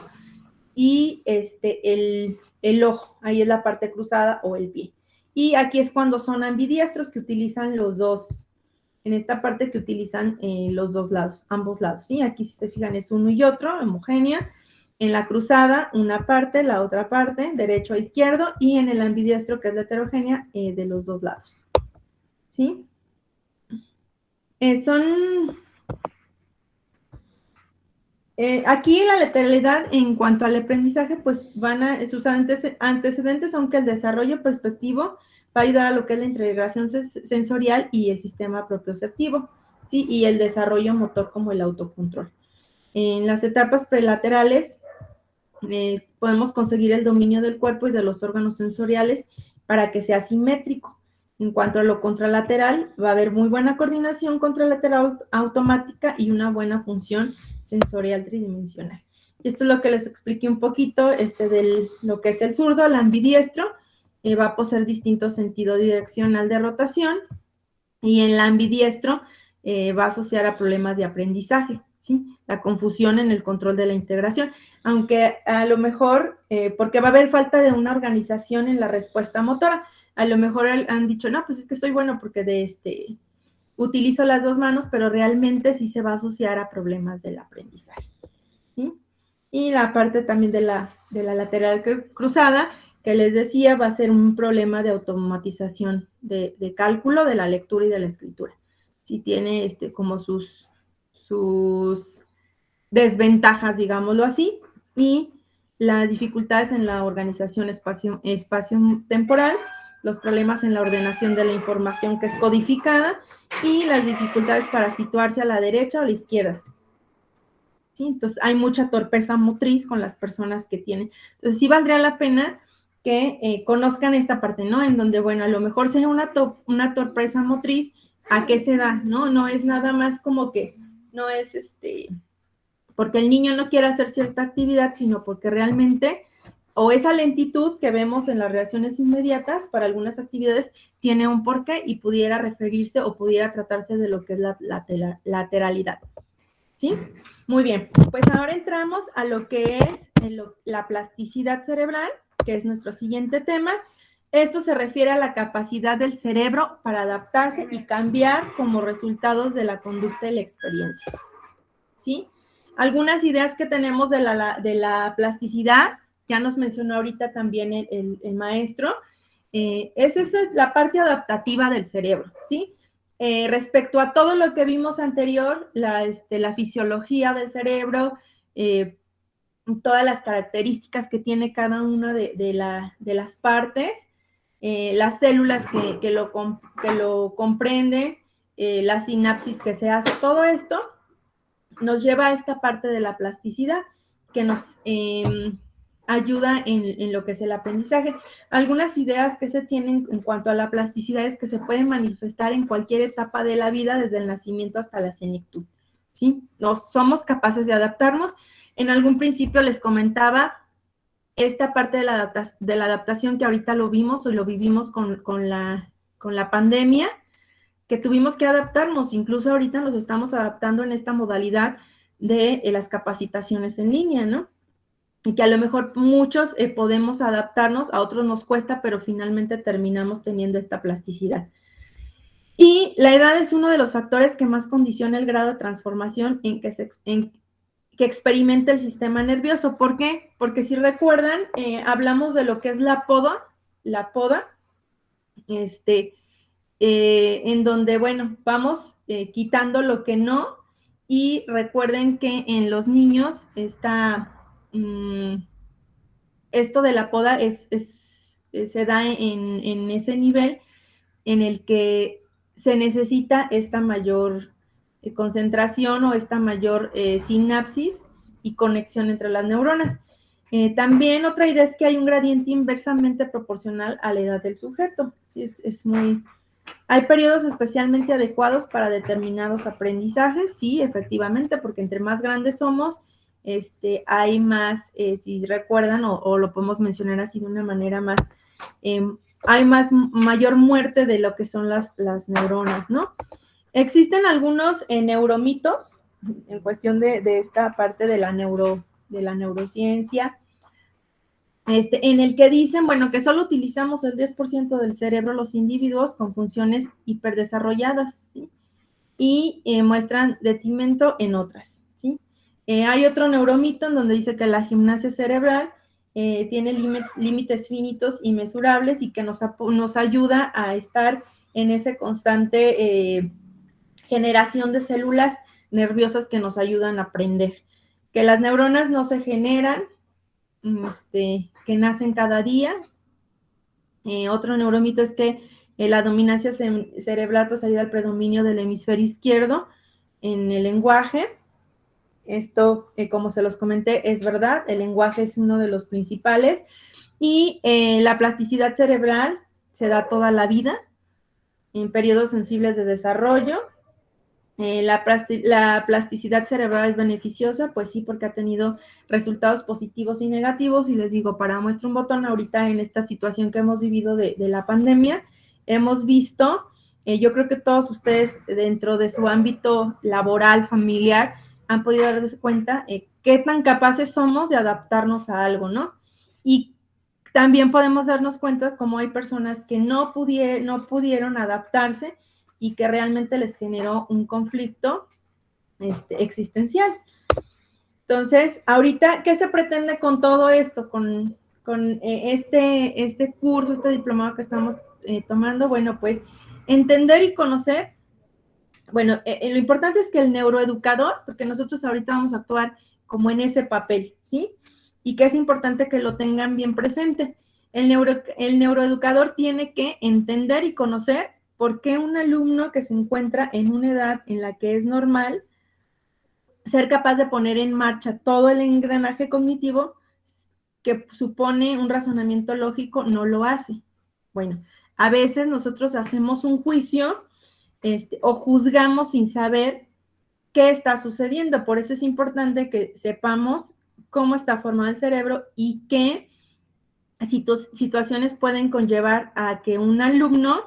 y el ojo, ahí es la parte cruzada o el pie. Y aquí es cuando son ambidiestros, que utilizan los dos, en esta parte que utilizan los dos lados, ambos lados, ¿sí? Aquí si se fijan es uno y otro, homogénea. En la cruzada, una parte, la otra parte, derecho a izquierdo, y en el ambidiestro, que es la heterogénea, de los dos lados, ¿sí? Aquí la lateralidad en cuanto al aprendizaje, pues sus antecedentes son que el desarrollo perspectivo va a ayudar a lo que es la integración sensorial y el sistema propioceptivo, ¿sí? Y el desarrollo motor como el autocontrol. En las etapas prelaterales podemos conseguir el dominio del cuerpo y de los órganos sensoriales para que sea simétrico. En cuanto a lo contralateral, va a haber muy buena coordinación contralateral automática y una buena función sensorial tridimensional. Esto es lo que les expliqué un poquito de lo que es el zurdo, el ambidiestro. Va a poseer distinto sentido direccional de rotación y en el ambidiestro va a asociar a problemas de aprendizaje, ¿sí? La confusión en el control de la integración, aunque a lo mejor, porque va a haber falta de una organización en la respuesta motora, a lo mejor han dicho, no, pues es que soy bueno porque utilizo las dos manos, pero realmente sí se va a asociar a problemas del aprendizaje, ¿sí? Y la parte también de la lateral cruzada, que les decía, va a ser un problema de automatización de cálculo, de la lectura y de la escritura. Sí tiene como sus espacio-temporal, los problemas en la ordenación de la información que es codificada y las dificultades para situarse a la derecha o a la izquierda. ¿Sí? Entonces, hay mucha torpeza motriz con las personas que tienen. Entonces, sí valdría la pena que conozcan esta parte, ¿no? En donde, bueno, a lo mejor sea una torpeza motriz, ¿a qué se da? No es nada más como que, no es porque el niño no quiere hacer cierta actividad, sino porque realmente, o esa lentitud que vemos en las reacciones inmediatas para algunas actividades, tiene un porqué y pudiera referirse o pudiera tratarse de lo que es la lateralidad. ¿Sí? Muy bien, pues ahora entramos a lo que es la plasticidad cerebral, que es nuestro siguiente tema. Esto se refiere a la capacidad del cerebro para adaptarse y cambiar como resultados de la conducta y la experiencia. ¿Sí? Algunas ideas que tenemos de la plasticidad, ya nos mencionó ahorita también el maestro, esa es la parte adaptativa del cerebro, ¿sí? Respecto a todo lo que vimos anterior, la fisiología del cerebro, todas las características que tiene cada una de las partes, las células que lo comprenden, la sinapsis que se hace, todo esto nos lleva a esta parte de la plasticidad que nos ayuda en lo que es el aprendizaje. Algunas ideas que se tienen en cuanto a la plasticidad es que se puede manifestar en cualquier etapa de la vida, desde el nacimiento hasta la senectud, ¿sí? Somos capaces de adaptarnos. En algún principio les comentaba esta parte de la adaptación que ahorita lo vimos o lo vivimos con la pandemia, que tuvimos que adaptarnos. Incluso ahorita nos estamos adaptando en esta modalidad de las capacitaciones en línea, ¿no? Y que a lo mejor muchos podemos adaptarnos, a otros nos cuesta, pero finalmente terminamos teniendo esta plasticidad. Y la edad es uno de los factores que más condiciona el grado de transformación en que experimenta el sistema nervioso. ¿Por qué? Porque si recuerdan, hablamos de lo que es la poda, en donde, bueno, vamos quitando lo que no, y recuerden que en los niños esto de la poda se da en ese nivel en el que se necesita esta mayor concentración o esta mayor sinapsis y conexión entre las neuronas. También otra idea es que hay un gradiente inversamente proporcional a la edad del sujeto. ¿Sí? Hay periodos especialmente adecuados para determinados aprendizajes, sí, efectivamente, porque entre más grandes somos, hay más, si recuerdan, o lo podemos mencionar así de una manera más, hay mayor muerte de lo que son las neuronas, ¿no? Existen algunos neuromitos en cuestión de esta parte de la neurociencia, en el que dicen, bueno, que solo utilizamos el 10% del cerebro los individuos con funciones hiperdesarrolladas, ¿sí? Y muestran detrimento en otras, ¿sí? Hay otro neuromito en donde dice que la gimnasia cerebral tiene límites finitos y mesurables y que nos ayuda a estar en esa constante generación de células nerviosas que nos ayudan a aprender. Que las neuronas no se generan, que nacen cada día. Otro neuromito es que la dominancia cerebral pues ayuda al predominio del hemisferio izquierdo en el lenguaje. Esto, como se los comenté, es verdad, el lenguaje es uno de los principales. Y la plasticidad cerebral se da toda la vida en periodos sensibles de desarrollo. La plasticidad cerebral es beneficiosa, pues sí, porque ha tenido resultados positivos y negativos, y les digo, para muestra un botón, ahorita en esta situación que hemos vivido de la pandemia, hemos visto, yo creo que todos ustedes dentro de su ámbito laboral, familiar, han podido darse cuenta qué tan capaces somos de adaptarnos a algo, ¿no? Y también podemos darnos cuenta cómo hay personas que no pudieron adaptarse y que realmente les generó un conflicto existencial. Entonces, ahorita, ¿qué se pretende con todo esto? Con este curso, este diplomado que estamos tomando, bueno, pues entender y conocer Bueno, lo importante es que el neuroeducador, porque nosotros ahorita vamos a actuar como en ese papel, ¿sí? Y que es importante que lo tengan bien presente. El neuroeducador tiene que entender y conocer por qué un alumno que se encuentra en una edad en la que es normal ser capaz de poner en marcha todo el engranaje cognitivo que supone un razonamiento lógico, no lo hace. Bueno, a veces nosotros hacemos un juicio o juzgamos sin saber qué está sucediendo. Por eso es importante que sepamos cómo está formado el cerebro y qué situaciones pueden conllevar a que un alumno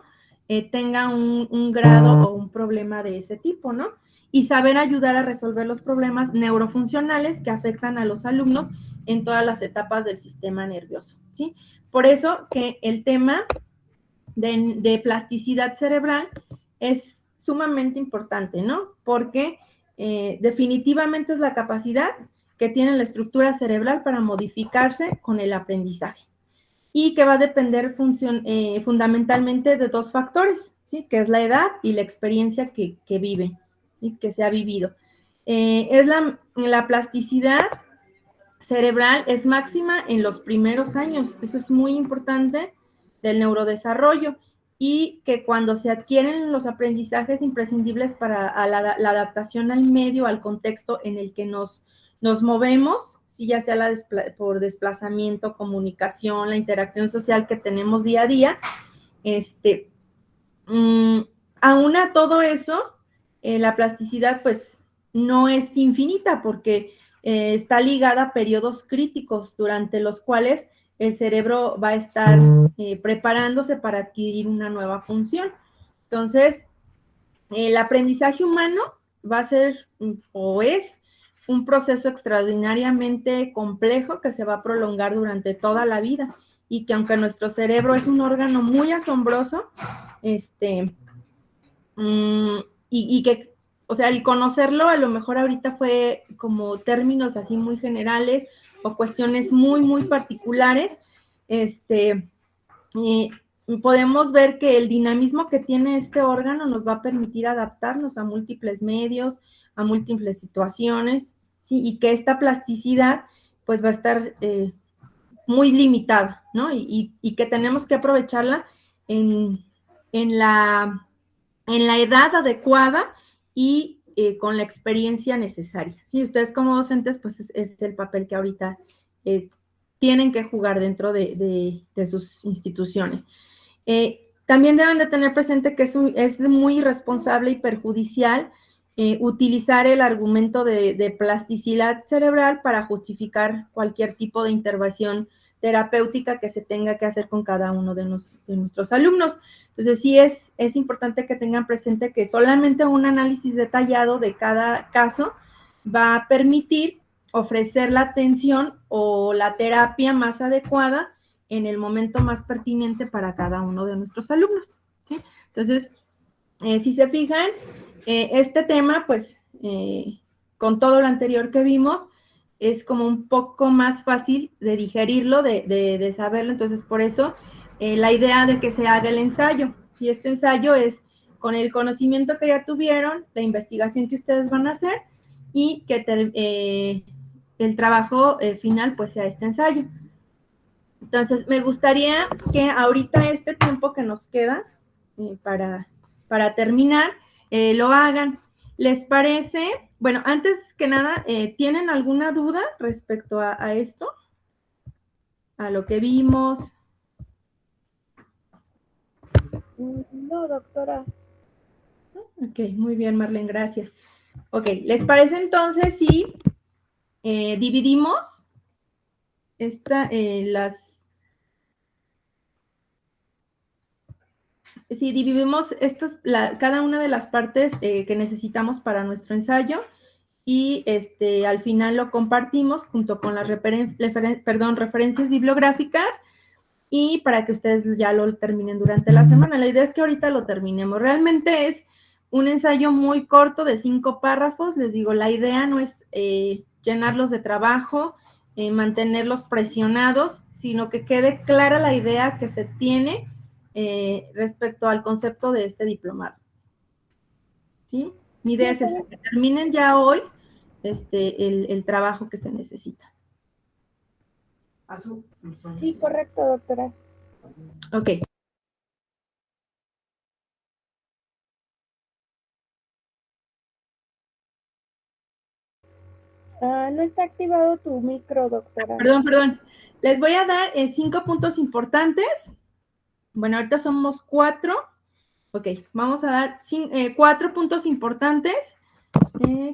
tenga un grado o un problema de ese tipo, ¿no? Y saber ayudar a resolver los problemas neurofuncionales que afectan a los alumnos en todas las etapas del sistema nervioso, ¿sí? Por eso que el tema de plasticidad cerebral es sumamente importante, ¿no? Porque definitivamente es la capacidad que tiene la estructura cerebral para modificarse con el aprendizaje y que va a depender fundamentalmente de dos factores, ¿sí? Que es la edad y la experiencia que vive, ¿sí? Que se ha vivido. La plasticidad cerebral es máxima en los primeros años, eso es muy importante del neurodesarrollo, y que cuando se adquieren los aprendizajes imprescindibles para la adaptación al medio, al contexto en el que nos movemos, ¿sí? Ya sea por desplazamiento, comunicación, la interacción social que tenemos día a día, aún a todo eso, la plasticidad pues no es infinita porque está ligada a periodos críticos durante los cuales el cerebro va a estar preparándose para adquirir una nueva función. Entonces, el aprendizaje humano va a ser o es un proceso extraordinariamente complejo que se va a prolongar durante toda la vida y que aunque nuestro cerebro es un órgano muy asombroso, y que, o sea, el conocerlo a lo mejor ahorita fue como términos así muy generales o cuestiones muy, muy particulares, podemos ver que el dinamismo que tiene este órgano nos va a permitir adaptarnos a múltiples medios, a múltiples situaciones, ¿sí? Y que esta plasticidad pues va a estar muy limitada, ¿no? Y que tenemos que aprovecharla en la edad adecuada y con la experiencia necesaria. Sí, ustedes como docentes, pues es el papel que ahorita tienen que jugar dentro de sus instituciones. También deben de tener presente que es muy irresponsable y perjudicial utilizar el argumento de plasticidad cerebral para justificar cualquier tipo de intervención terapéutica que se tenga que hacer con cada uno de nuestros alumnos. Entonces, sí es importante que tengan presente que solamente un análisis detallado de cada caso va a permitir ofrecer la atención o la terapia más adecuada en el momento más pertinente para cada uno de nuestros alumnos, ¿sí? Entonces, si se fijan, este tema, pues, con todo lo anterior que vimos, es como un poco más fácil de digerirlo, de saberlo. Entonces, por eso, la idea de que se haga el ensayo. Si este ensayo es con el conocimiento que ya tuvieron, la investigación que ustedes van a hacer y que el trabajo final, pues, sea este ensayo. Entonces, me gustaría que ahorita este tiempo que nos queda para terminar, lo hagan. ¿Les parece? Bueno, antes que nada, ¿tienen alguna duda respecto a esto? A lo que vimos. No, doctora. Ok, muy bien, Marlene, gracias. Ok, ¿les parece entonces si dividimos si dividimos cada una de las partes que necesitamos para nuestro ensayo y al final lo compartimos junto con las referencias bibliográficas y para que ustedes ya lo terminen durante la semana. La idea es que ahorita lo terminemos. Realmente es un ensayo muy corto de 5 párrafos. Les digo, la idea no es llenarlos de trabajo, mantenerlos presionados, sino que quede clara la idea que se tiene respecto al concepto de este diplomado. ¿sí? Mi idea es esa, que terminen ya hoy el trabajo que se necesita. Sí, correcto, doctora. Ok. No está activado tu micro, doctora. Perdón. Les voy a dar 5 puntos importantes. Bueno, ahorita somos 4. Ok, vamos a dar 4 puntos importantes.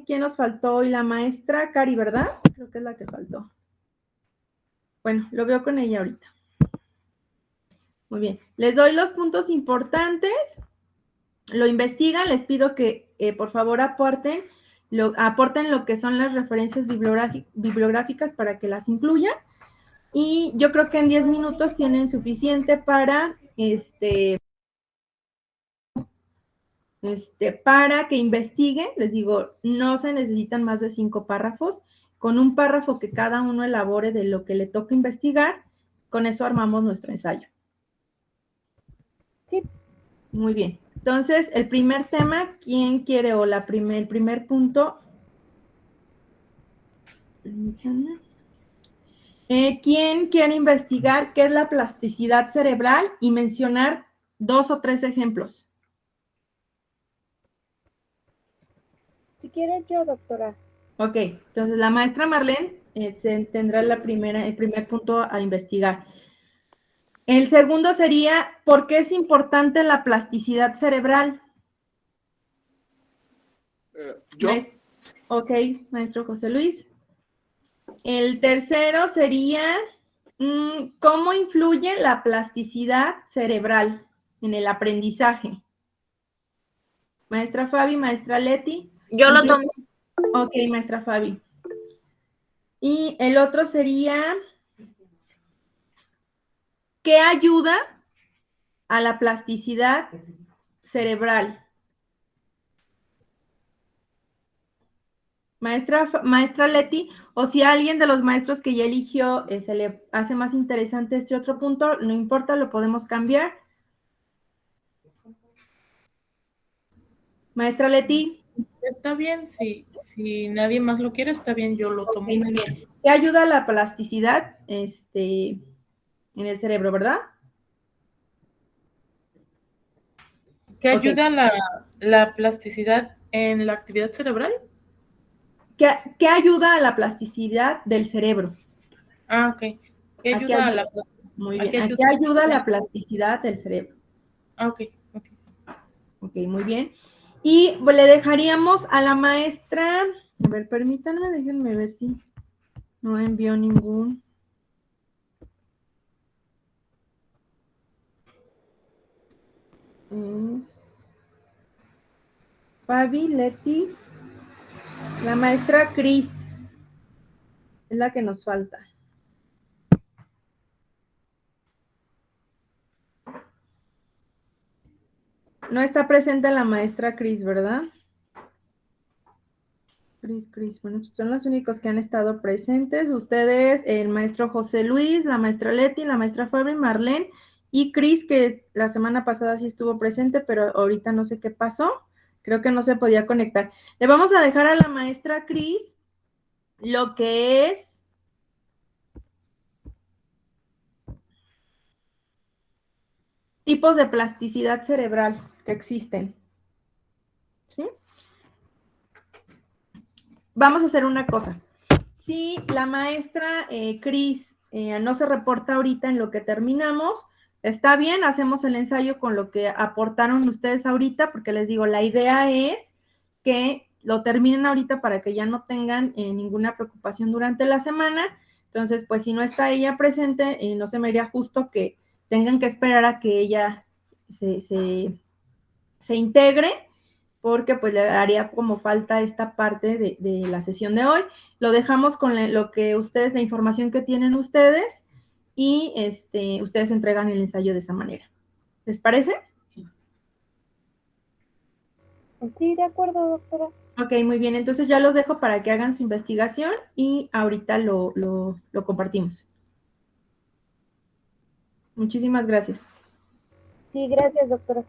¿Quién nos faltó hoy? La maestra Cari, ¿verdad? Creo que es la que faltó. Bueno, lo veo con ella ahorita. Muy bien. Les doy los puntos importantes. Lo investigan. Les pido que, por favor, aporten lo que son las referencias bibliográficas para que las incluyan. Y yo creo que en 10 minutos tienen suficiente para para que investiguen. Les digo, no se necesitan más de 5 párrafos. Con un párrafo que cada uno elabore de lo que le toca investigar, con eso armamos nuestro ensayo. Sí. Muy bien. Entonces, el primer tema, ¿quién quiere? O el primer punto. ¿Quién quiere investigar qué es la plasticidad cerebral y mencionar 2 o 3 ejemplos? Si quiere yo, doctora. Ok, entonces la maestra Marlene tendrá el primer punto a investigar. El segundo sería, ¿por qué es importante la plasticidad cerebral? Yo. Ok, maestro José Luis. El tercero sería, ¿cómo influye la plasticidad cerebral en el aprendizaje? Maestra Fabi, maestra Leti. Yo lo tomo. Ok, maestra Fabi. Y el otro sería, ¿qué ayuda a la plasticidad cerebral? Maestra Leti, o si a alguien de los maestros que ya eligió se le hace más interesante este otro punto, no importa, lo podemos cambiar. Maestra Leti. Está bien, si nadie más lo quiere, está bien, yo lo tomo. Okay, muy bien. ¿Qué ayuda a la plasticidad en el cerebro, verdad? ¿Qué ayuda la plasticidad en la actividad cerebral? ¿Qué ayuda a la plasticidad del cerebro? Ok. ¿Qué ayuda a la plasticidad? Muy bien. ¿A qué ayuda la plasticidad del cerebro? Ok. Ok, muy bien. Y le dejaríamos a la maestra, a ver, permítanme, déjenme ver si no envió ningún. Fabi, Leti, la maestra Cris, es la que nos falta. No está presente la maestra Cris, ¿verdad? Cris, bueno, pues son los únicos que han estado presentes. Ustedes, el maestro José Luis, la maestra Leti, la maestra Fabi, Marlene y Cris, que la semana pasada sí estuvo presente, pero ahorita no sé qué pasó. Creo que no se podía conectar. Le vamos a dejar a la maestra Cris lo que es tipos de plasticidad cerebral que existen. ¿Sí? Vamos a hacer una cosa. Si la maestra Cris no se reporta ahorita en lo que terminamos, está bien, hacemos el ensayo con lo que aportaron ustedes ahorita, porque les digo, la idea es que lo terminen ahorita para que ya no tengan ninguna preocupación durante la semana. Entonces, pues si no está ella presente, no se me haría justo que tengan que esperar a que ella se integre, porque pues le haría como falta esta parte de la sesión de hoy. Lo dejamos con lo que ustedes, la información que tienen ustedes, y ustedes entregan el ensayo de esa manera. ¿Les parece? Sí, de acuerdo, doctora. Ok, muy bien. Entonces ya los dejo para que hagan su investigación y ahorita lo compartimos. Muchísimas gracias. Sí, gracias, doctora.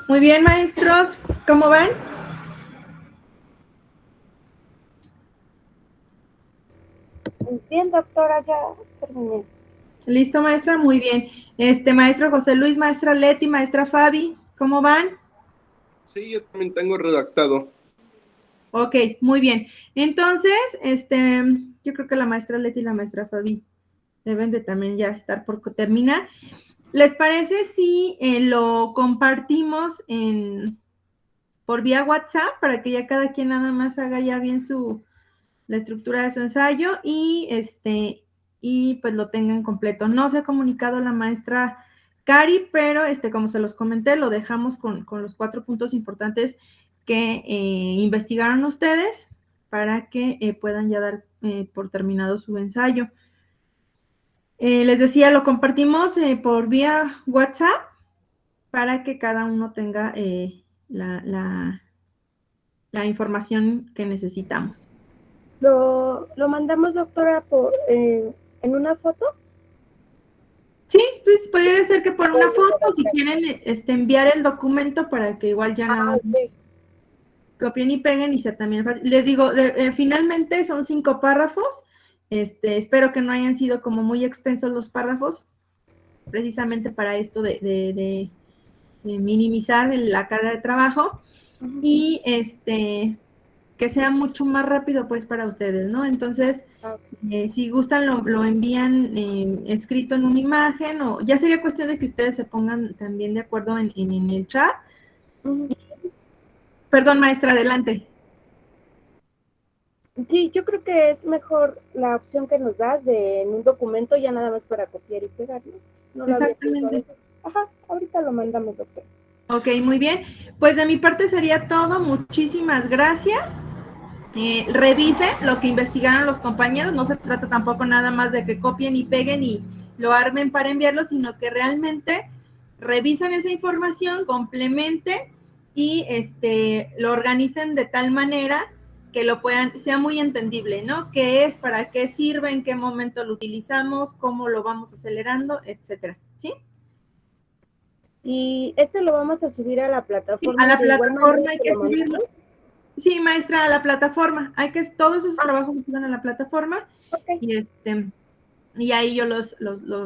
Muy bien, maestros, ¿cómo van? Bien, doctora, ya terminé. Listo, maestra, muy bien. Maestro José Luis, maestra Leti, maestra Fabi, ¿cómo van? Sí, yo también tengo redactado. Ok, muy bien. Entonces, yo creo que la maestra Leti y la maestra Fabi deben de también ya estar por terminar. ¿Les parece si lo compartimos por vía WhatsApp para que ya cada quien nada más haga ya bien la estructura de su ensayo y pues lo tengan completo? No se ha comunicado la maestra Cari, pero como se los comenté, lo dejamos con los 4 puntos importantes que investigaron ustedes para que puedan ya dar por terminado su ensayo. Les decía, lo compartimos por vía WhatsApp para que cada uno tenga la información que necesitamos. ¿Lo mandamos, doctora, en una foto? Sí, pues podría ser que por una foto, si quieren enviar el documento para que igual ya nada Okay. Copien y peguen y sea también fácil. Les digo, finalmente son 5 párrafos. Espero que no hayan sido como muy extensos los párrafos, precisamente para esto de minimizar la carga de trabajo y que sea mucho más rápido pues para ustedes, ¿no? Entonces, si gustan lo envían escrito en una imagen o ya sería cuestión de que ustedes se pongan también de acuerdo en el chat. Perdón, maestra, adelante. Sí, yo creo que es mejor la opción que nos das de en un documento ya nada más para copiar y pegar, ¿no? No lo había pensado eso. Ajá, ahorita lo mandamos, doctor. Ok, muy bien. Pues de mi parte sería todo. Muchísimas gracias. Revise lo que investigaron los compañeros. No se trata tampoco nada más de que copien y peguen y lo armen para enviarlo, sino que realmente revisen esa información, complementen y lo organicen de tal manera que sea muy entendible, ¿no? ¿Qué es, para qué sirve, en qué momento lo utilizamos, cómo lo vamos acelerando, etcétera? ¿Sí? Y lo vamos a subir a la plataforma. Sí, a la plataforma hay que subirlo. Sí, maestra, a la plataforma. Todos esos trabajos se suben a la plataforma. Okay. Y ahí yo los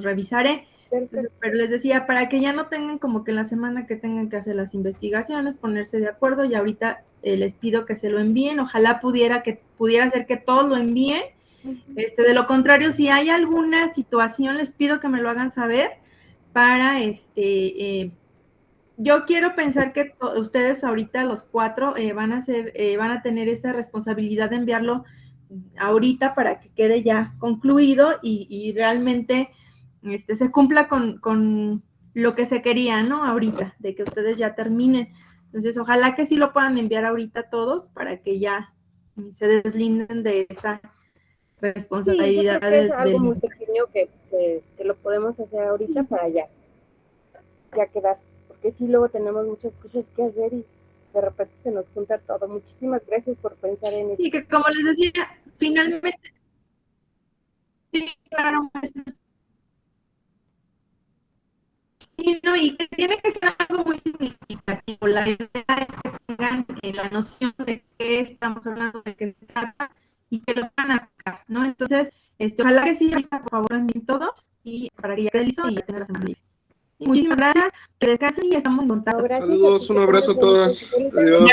revisaré. Entonces, pero les decía, para que ya no tengan como que la semana que tengan que hacer las investigaciones, ponerse de acuerdo, y ahorita les pido que se lo envíen. Ojalá pudiera ser que todos lo envíen. De lo contrario, si hay alguna situación, les pido que me lo hagan saber para yo quiero pensar que ustedes ahorita los 4 van a tener esa responsabilidad de enviarlo ahorita para que quede ya concluido y realmente se cumpla con lo que se quería, ¿no? Ahorita, de que ustedes ya terminen. Entonces, ojalá que sí lo puedan enviar ahorita todos para que ya se deslinden de esa responsabilidad. Sí, yo creo que es algo muy pequeño que lo podemos hacer ahorita para ya quedar, porque sí, luego tenemos muchas cosas que hacer y de repente se nos junta todo. Muchísimas gracias por pensar en eso. Sí, que como les decía, finalmente, sí, claro, y que tiene que ser algo muy significativo. La idea es que tengan la noción de qué estamos hablando, de qué se trata y que lo van a aplicar, ¿no? Entonces, ojalá que sí, ahorita, por favor, envíen todos y para que ya esté listo y ya tenga la semana libre. Muchísimas gracias, que descansen y estamos en contacto. Saludos, un abrazo a todas. Adiós.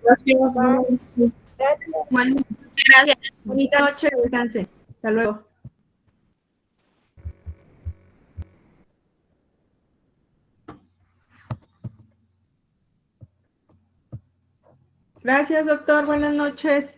Gracias. Gracias. Bonita noche, descansen. Hasta luego. Gracias, doctor. Buenas noches.